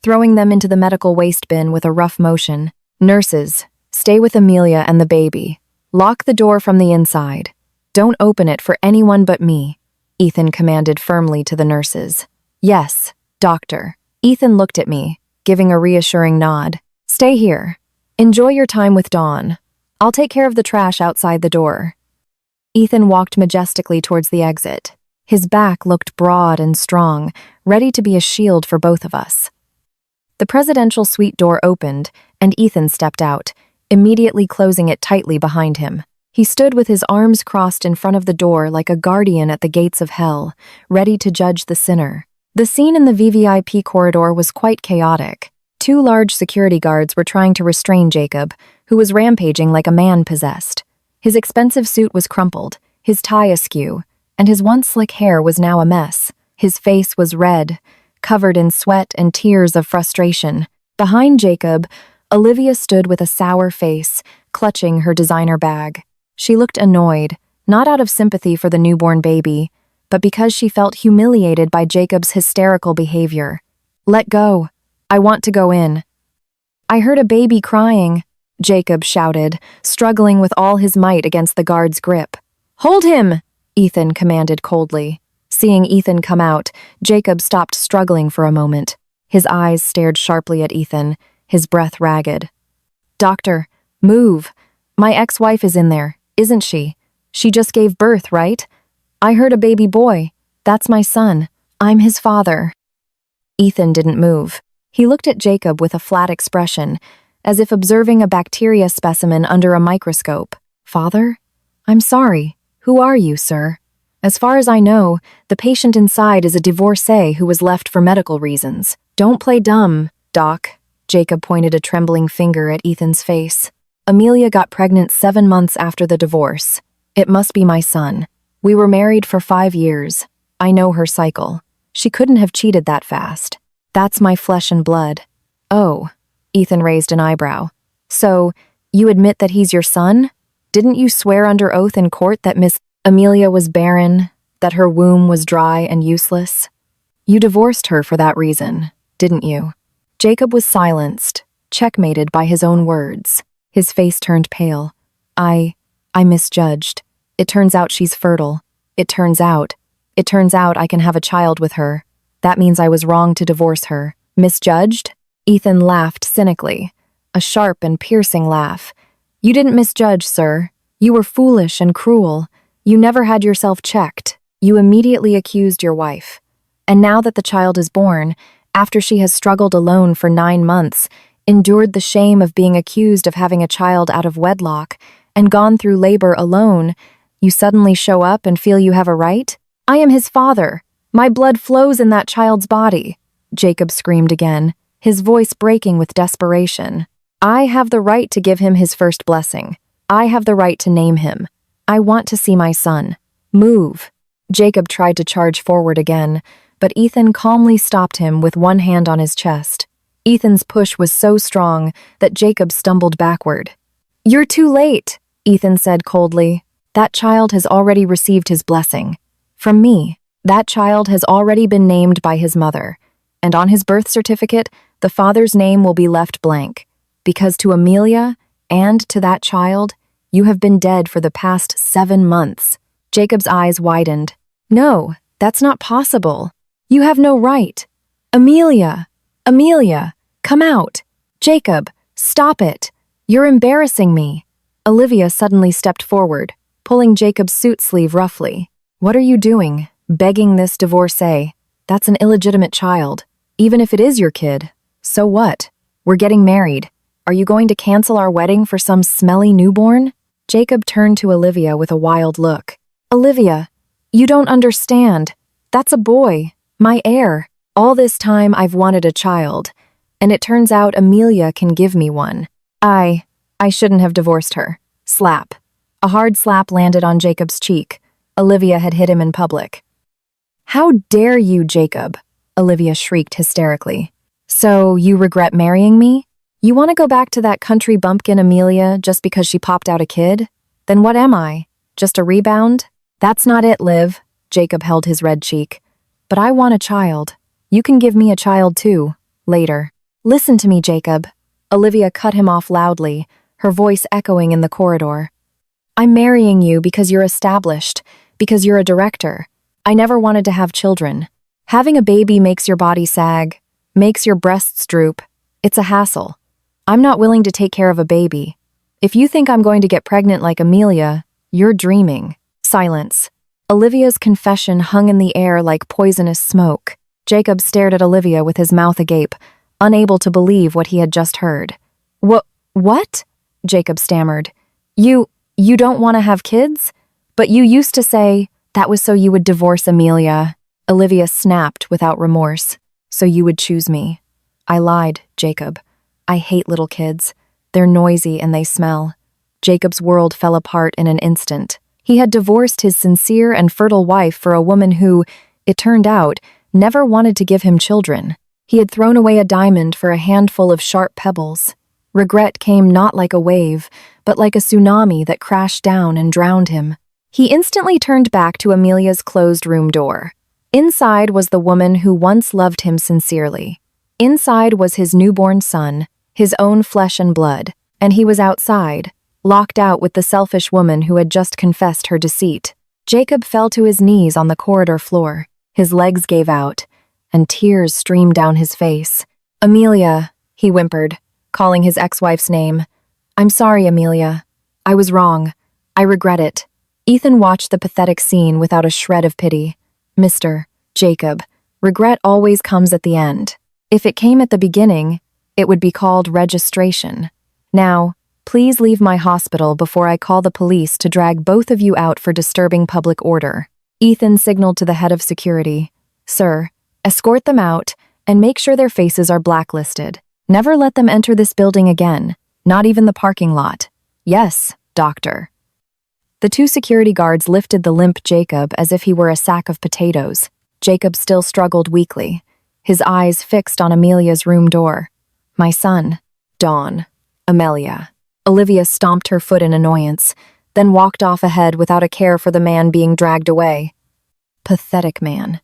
throwing them into the medical waste bin with a rough motion. Nurses, stay with Amelia and the baby. Lock the door from the inside. Don't open it for anyone but me, Ethan commanded firmly to the nurses. Yes, doctor. Ethan looked at me, giving a reassuring nod. Stay here. Enjoy your time with Dawn. I'll take care of the trash outside the door. Ethan walked majestically towards the exit. His back looked broad and strong, ready to be a shield for both of us. The presidential suite door opened, and Ethan stepped out, immediately closing it tightly behind him. He stood with his arms crossed in front of the door like a guardian at the gates of hell, ready to judge the sinner. The scene in the VVIP corridor was quite chaotic. 2 large security guards were trying to restrain Jacob, who was rampaging like a man possessed. His expensive suit was crumpled, his tie askew, and his once slick hair was now a mess. His face was red, covered in sweat and tears of frustration. Behind Jacob, Olivia stood with a sour face, clutching her designer bag. She looked annoyed, not out of sympathy for the newborn baby, but because she felt humiliated by Jacob's hysterical behavior. Let go. I want to go in. I heard a baby crying, Jacob shouted, struggling with all his might against the guard's grip. Hold him, Ethan commanded coldly. Seeing Ethan come out, Jacob stopped struggling for a moment. His eyes stared sharply at Ethan, his breath ragged. Doctor, move. My ex-wife is in there, isn't she? She just gave birth, right? I heard a baby boy. That's my son. I'm his father. Ethan didn't move. He looked at Jacob with a flat expression, as if observing a bacteria specimen under a microscope. Father? I'm sorry. Who are you, sir? As far as I know, the patient inside is a divorcee who was left for medical reasons. Don't play dumb, Doc. Jacob pointed a trembling finger at Ethan's face. Amelia got pregnant 7 months after the divorce. It must be my son. We were married for 5 years. I know her cycle. She couldn't have cheated that fast. That's my flesh and blood. Oh, Ethan raised an eyebrow. So, you admit that he's your son? Didn't you swear under oath in court that Miss Amelia was barren, that her womb was dry and useless? You divorced her for that reason, didn't you? Jacob was silenced, checkmated by his own words. His face turned pale. I misjudged. It turns out she's fertile. It turns out I can have a child with her. That means I was wrong to divorce her. Misjudged? Ethan laughed cynically, a sharp and piercing laugh. You didn't misjudge, sir. You were foolish and cruel. You never had yourself checked. You immediately accused your wife. And now that the child is born, after she has struggled alone for 9 months, endured the shame of being accused of having a child out of wedlock, and gone through labor alone, you suddenly show up and feel you have a right? I am his father. My blood flows in that child's body. Jacob screamed again, his voice breaking with desperation. I have the right to give him his first blessing. I have the right to name him. I want to see my son. Move. Jacob tried to charge forward again, but Ethan calmly stopped him with one hand on his chest. Ethan's push was so strong that Jacob stumbled backward. You're too late. Ethan said coldly. That child has already received his blessing. From me, that child has already been named by his mother, and on his birth certificate, the father's name will be left blank, because to Amelia and to that child, you have been dead for the past 7 months. Jacob's eyes widened. No, that's not possible. You have no right. Amelia! Amelia! Come out! Jacob, stop it! You're embarrassing me! Olivia suddenly stepped forward, pulling Jacob's suit sleeve roughly. What are you doing? Begging this divorcee? That's an illegitimate child. Even if it is your kid. So what? We're getting married. Are you going to cancel our wedding for some smelly newborn? Jacob turned to Olivia with a wild look. Olivia, you don't understand. That's a boy, my heir. All this time I've wanted a child, and it turns out Amelia can give me one. I shouldn't have divorced her. Slap. A hard slap landed on Jacob's cheek. Olivia had hit him in public. How dare you, Jacob? Olivia shrieked hysterically. So you regret marrying me? You want to go back to that country bumpkin Amelia just because she popped out a kid? Then what am I? Just a rebound? That's not it, Liv. Jacob held his red cheek. But I want a child. You can give me a child too, later. Listen to me, Jacob. Olivia cut him off loudly, her voice echoing in the corridor. I'm marrying you because you're established, because you're a director. I never wanted to have children. Having a baby makes your body sag, makes your breasts droop. It's a hassle. I'm not willing to take care of a baby. If you think I'm going to get pregnant like Amelia, you're dreaming. Silence. Olivia's confession hung in the air like poisonous smoke. Jacob stared at Olivia with his mouth agape, unable to believe what he had just heard. What? Jacob stammered. You don't want to have kids? But you used to say that was so you would divorce Amelia. Olivia snapped without remorse. So you would choose me. I lied, Jacob. I hate little kids. They're noisy and they smell. Jacob's world fell apart in an instant. He had divorced his sincere and fertile wife for a woman who, it turned out, never wanted to give him children. He had thrown away a diamond for a handful of sharp pebbles. Regret came not like a wave, but like a tsunami that crashed down and drowned him. He instantly turned back to Amelia's closed room door. Inside was the woman who once loved him sincerely. Inside was his newborn son, his own flesh and blood, and he was outside, locked out with the selfish woman who had just confessed her deceit. Jacob fell to his knees on the corridor floor. His legs gave out, and tears streamed down his face. Amelia, he whimpered, calling his ex-wife's name. I'm sorry, Amelia. I was wrong. I regret it. Ethan watched the pathetic scene without a shred of pity. Mr. Jacob, regret always comes at the end. If it came at the beginning, it would be called registration. Now, please leave my hospital before I call the police to drag both of you out for disturbing public order. Ethan signaled to the head of security. Sir, escort them out and make sure their faces are blacklisted. Never let them enter this building again, not even the parking lot. Yes, doctor. The 2 security guards lifted the limp Jacob as if he were a sack of potatoes. Jacob still struggled weakly, his eyes fixed on Amelia's room door. My son. Dawn. Amelia. Olivia stomped her foot in annoyance, then walked off ahead without a care for the man being dragged away. Pathetic man.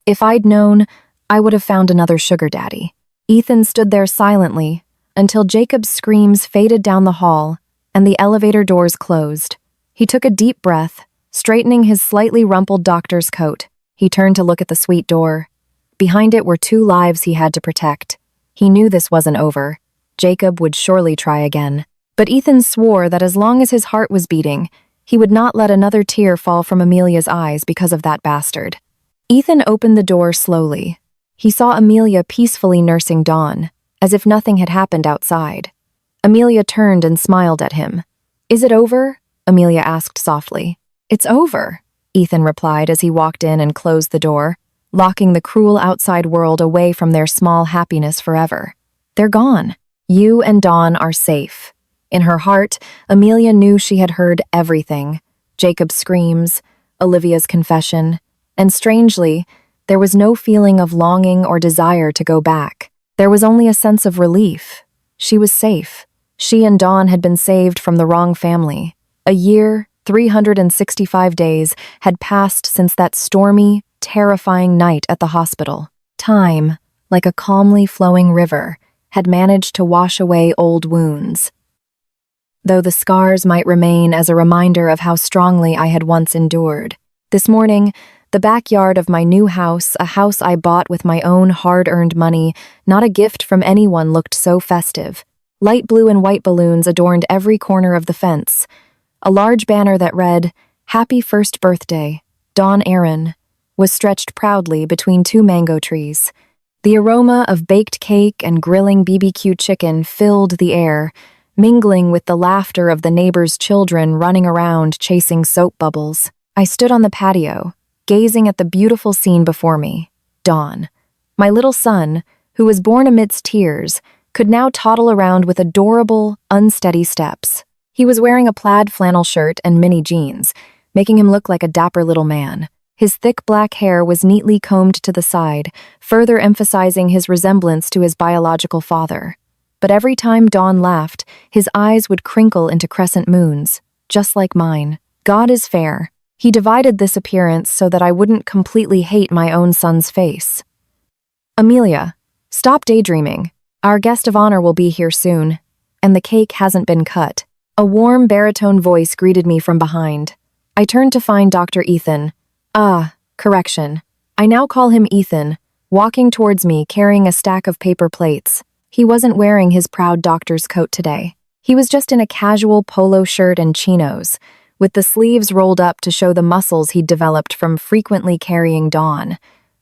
If I'd known, I would have found another sugar daddy. Ethan stood there silently until Jacob's screams faded down the hall and the elevator doors closed. He took a deep breath, straightening his slightly rumpled doctor's coat. He turned to look at the suite door. Behind it were 2 lives he had to protect. He knew this wasn't over. Jacob would surely try again. But Ethan swore that as long as his heart was beating, he would not let another tear fall from Amelia's eyes because of that bastard. Ethan opened the door slowly. He saw Amelia peacefully nursing Dawn, as if nothing had happened outside. Amelia turned and smiled at him. Is it over? Amelia asked softly. It's over, Ethan replied as he walked in and closed the door, locking the cruel outside world away from their small happiness forever. They're gone. You and Dawn are safe. In her heart, Amelia knew she had heard everything. Jacob's screams, Olivia's confession, and strangely, there was no feeling of longing or desire to go back. There was only a sense of relief. She was safe. She and Dawn had been saved from the wrong family. A year, 365 days, had passed since that stormy, terrifying night at the hospital. Time, like a calmly flowing river, had managed to wash away old wounds, though the scars might remain as a reminder of how strongly I had once endured. This morning, the backyard of my new house, a house I bought with my own hard-earned money, not a gift from anyone, looked so festive. Light blue and white balloons adorned every corner of the fence. A large banner that read, "Happy First Birthday, Dawn Aaron," was stretched proudly between two mango trees. The aroma of baked cake and grilling BBQ chicken filled the air, mingling with the laughter of the neighbors' children running around chasing soap bubbles. I stood on the patio, gazing at the beautiful scene before me. Dawn, my little son, who was born amidst tears, could now toddle around with adorable, unsteady steps. He was wearing a plaid flannel shirt and mini jeans, making him look like a dapper little man. His thick black hair was neatly combed to the side, further emphasizing his resemblance to his biological father. But every time Dawn laughed, his eyes would crinkle into crescent moons, just like mine. God is fair. He divided this appearance so that I wouldn't completely hate my own son's face. "Amelia, stop daydreaming. Our guest of honor will be here soon, and the cake hasn't been cut." A warm baritone voice greeted me from behind. I turned to find Dr. Ethan. Correction. I now call him Ethan, walking towards me carrying a stack of paper plates. He wasn't wearing his proud doctor's coat today. He was just in a casual polo shirt and chinos, with the sleeves rolled up to show the muscles he'd developed from frequently carrying Dawn.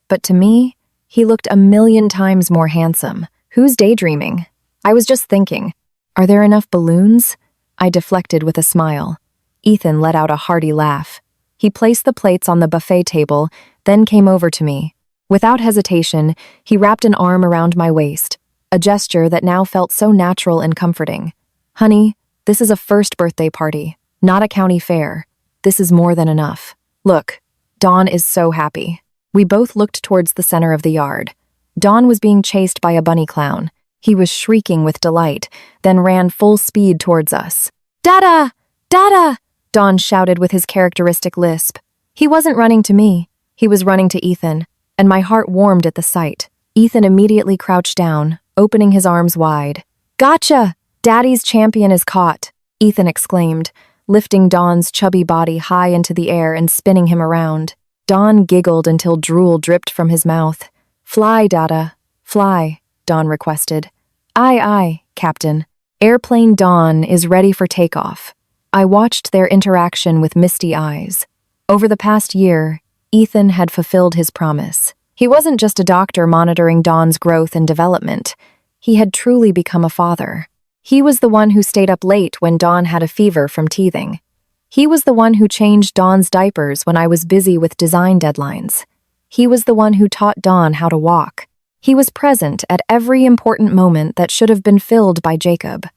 But to me, he looked a million times more handsome. Who's daydreaming? I was just thinking, are there enough balloons? I deflected with a smile. Ethan let out a hearty laugh. He placed the plates on the buffet table, then came over to me. Without hesitation, he wrapped an arm around my waist, a gesture that now felt so natural and comforting. "Honey, this is a first birthday party, not a county fair. This is more than enough. Look, Dawn is so happy." We both looked towards the center of the yard. Dawn was being chased by a bunny clown. He was shrieking with delight, then ran full speed towards us. "Dada! Dada!" Dawn shouted with his characteristic lisp. He wasn't running to me. He was running to Ethan, and my heart warmed at the sight. Ethan immediately crouched down, opening his arms wide. "Gotcha! Daddy's champion is caught," Ethan exclaimed, lifting Dawn's chubby body high into the air and spinning him around. Dawn giggled until drool dripped from his mouth. "Fly, Dada, fly," Dawn requested. Aye, Captain. Airplane Dawn is ready for takeoff." I watched their interaction with misty eyes. Over the past year, Ethan had fulfilled his promise. He wasn't just a doctor monitoring Dawn's growth and development. He had truly become a father. He was the one who stayed up late when Dawn had a fever from teething. He was the one who changed Dawn's diapers when I was busy with design deadlines. He was the one who taught Dawn how to walk. He was present at every important moment that should have been filled by Jacob.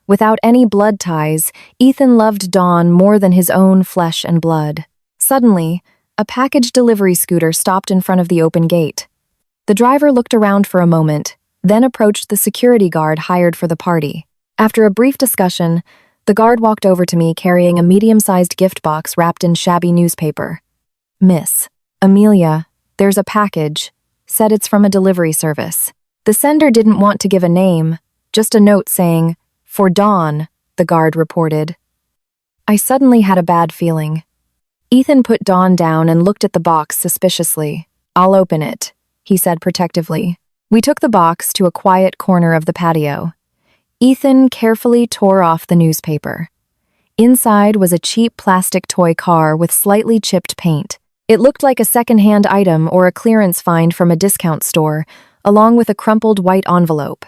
Without any blood ties, Ethan loved Dawn more than his own flesh and blood. Suddenly, a package delivery scooter stopped in front of the open gate. The driver looked around for a moment, then approached the security guard hired for the party. After a brief discussion, the guard walked over to me carrying a medium-sized gift box wrapped in shabby newspaper. "Miss Amelia, there's a package. Said it's from a delivery service." The sender didn't want to give a name, just a note saying, "For Dawn," the guard reported. I suddenly had a bad feeling. Ethan put Dawn down and looked at the box suspiciously. "I'll open it," he said protectively. We took the box to a quiet corner of the patio. Ethan carefully tore off the newspaper. Inside was a cheap plastic toy car with slightly chipped paint. It looked like a second-hand item or a clearance find from a discount store, along with a crumpled white envelope.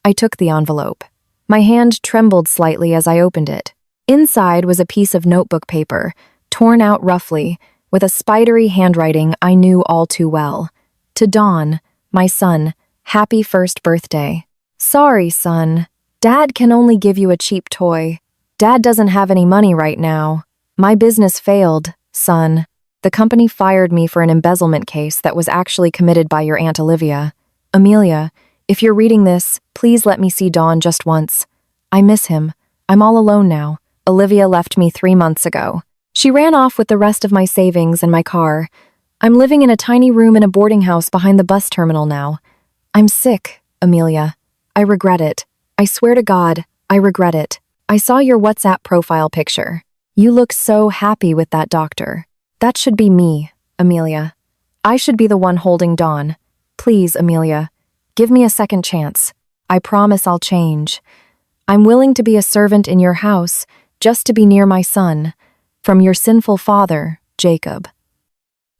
I took the envelope. My hand trembled slightly as I opened it. Inside was a piece of notebook paper, torn out roughly, with a spidery handwriting I knew all too well. "To Dawn, my son, happy first birthday. Sorry, son. Dad can only give you a cheap toy. Dad doesn't have any money right now. My business failed, son. The company fired me for an embezzlement case that was actually committed by your Aunt Olivia. Amelia, if you're reading this, please let me see Dawn just once. I miss him. I'm all alone now. Olivia left me 3 months ago. She ran off with the rest of my savings and my car. I'm living in a tiny room in a boarding house behind the bus terminal now. I'm sick, Amelia. I regret it. I swear to God, I regret it. I saw your WhatsApp profile picture. You look so happy with that doctor. That should be me, Amelia. I should be the one holding Dawn. Please, Amelia, give me a second chance. I promise I'll change. I'm willing to be a servant in your house, just to be near my son. From your sinful father, Jacob.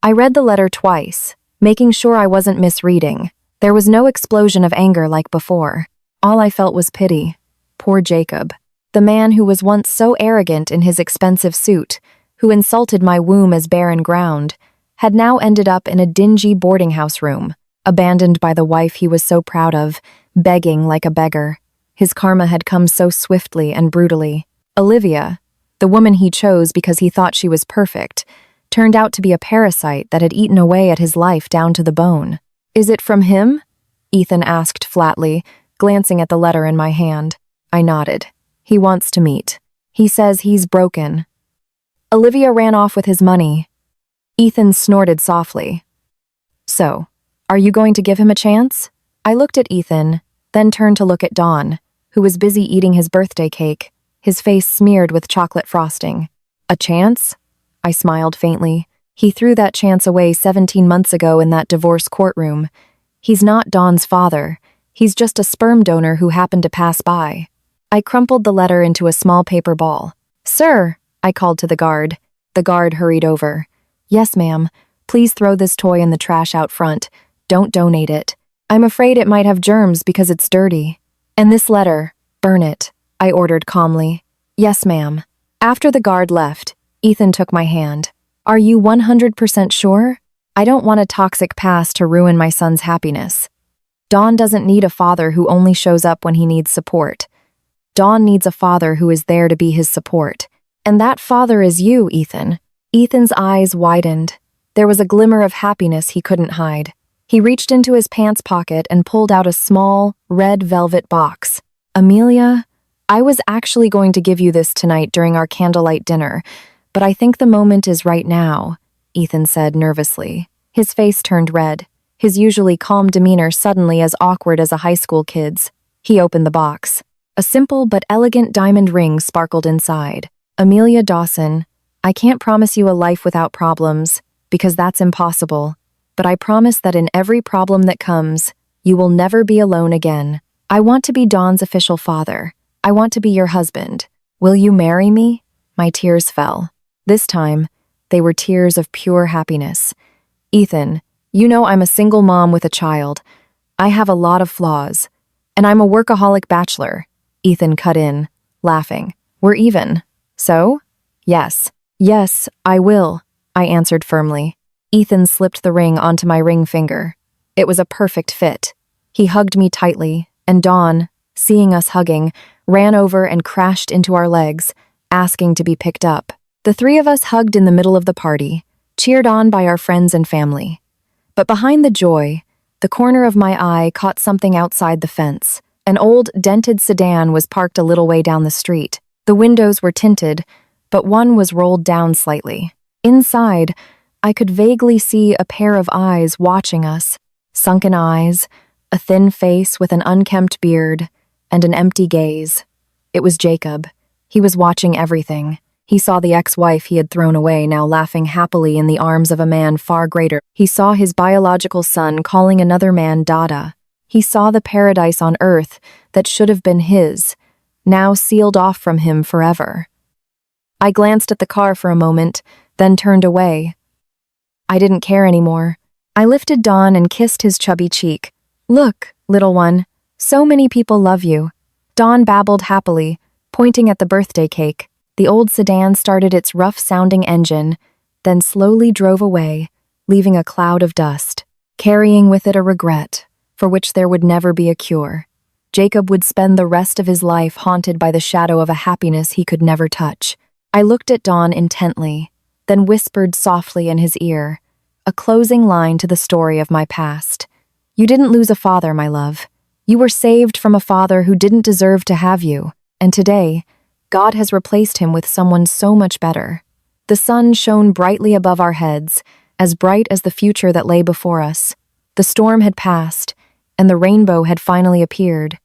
I read the letter twice, making sure I wasn't misreading. There was no explosion of anger like before. All I felt was pity. Poor Jacob. The man who was once so arrogant in his expensive suit, who insulted my womb as barren ground, had now ended up in a dingy boarding house room, abandoned by the wife he was so proud of, begging like a beggar. His karma had come so swiftly and brutally. Olivia, the woman he chose because he thought she was perfect, turned out to be a parasite that had eaten away at his life down to the bone. Is it from him? Ethan asked flatly, glancing at the letter in my hand. I nodded. He wants to meet. He says he's broken. Olivia ran off with his money. Ethan snorted softly. So, are you going to give him a chance? I looked at Ethan, then turned to look at Dawn, who was busy eating his birthday cake, his face smeared with chocolate frosting. A chance? I smiled faintly. He threw that chance away 17 months ago in that divorce courtroom. He's not Dawn's father. He's just a sperm donor who happened to pass by. I crumpled the letter into a small paper ball. Sir, I called to the guard. The guard hurried over. Yes, ma'am. Please throw this toy in the trash out front. Don't donate it. I'm afraid it might have germs because it's dirty. And this letter, burn it, I ordered calmly. Yes, ma'am. After the guard left, Ethan took my hand. Are you 100% sure? I don't want a toxic past to ruin my son's happiness. Dawn doesn't need a father who only shows up when he needs support. Dawn needs a father who is there to be his support. And that father is you, Ethan. Ethan's eyes widened. There was a glimmer of happiness he couldn't hide. He reached into his pants pocket and pulled out a small, red velvet box. Amelia, I was actually going to give you this tonight during our candlelight dinner, but I think the moment is right now, Ethan said nervously. His face turned red, his usually calm demeanor suddenly as awkward as a high school kid's. He opened the box. A simple but elegant diamond ring sparkled inside. Amelia Dawson, I can't promise you a life without problems, because that's impossible, but I promise that in every problem that comes, you will never be alone again. I want to be Dawn's official father. I want to be your husband. Will you marry me? My tears fell. This time, they were tears of pure happiness. Ethan, you know I'm a single mom with a child. I have a lot of flaws. And I'm a workaholic bachelor. Ethan cut in, laughing. We're even. So? Yes. Yes, I will, I answered firmly. Ethan slipped the ring onto my ring finger. It was a perfect fit. He hugged me tightly, and Dawn, seeing us hugging, ran over and crashed into our legs, asking to be picked up. The three of us hugged in the middle of the party, cheered on by our friends and family. But behind the joy, the corner of my eye caught something outside the fence. An old, dented sedan was parked a little way down the street. The windows were tinted, but one was rolled down slightly. Inside, I could vaguely see a pair of eyes watching us. Sunken eyes, a thin face with an unkempt beard, and an empty gaze. It was Jacob. He was watching everything. He saw the ex-wife he had thrown away now laughing happily in the arms of a man far greater. He saw his biological son calling another man Dada. He saw the paradise on earth that should have been his, now sealed off from him forever. I glanced at the car for a moment, then turned away. I didn't care anymore. I lifted Dawn and kissed his chubby cheek. Look, little one, so many people love you. Dawn babbled happily, pointing at the birthday cake. The old sedan started its rough-sounding engine, then slowly drove away, leaving a cloud of dust, carrying with it a regret, for which there would never be a cure. Jacob would spend the rest of his life haunted by the shadow of a happiness he could never touch. I looked at Dawn intently, then whispered softly in his ear, a closing line to the story of my past. You didn't lose a father, my love. You were saved from a father who didn't deserve to have you. and today, God has replaced him with someone so much better. The sun shone brightly above our heads, as bright as the future that lay before us. The storm had passed, and the rainbow had finally appeared.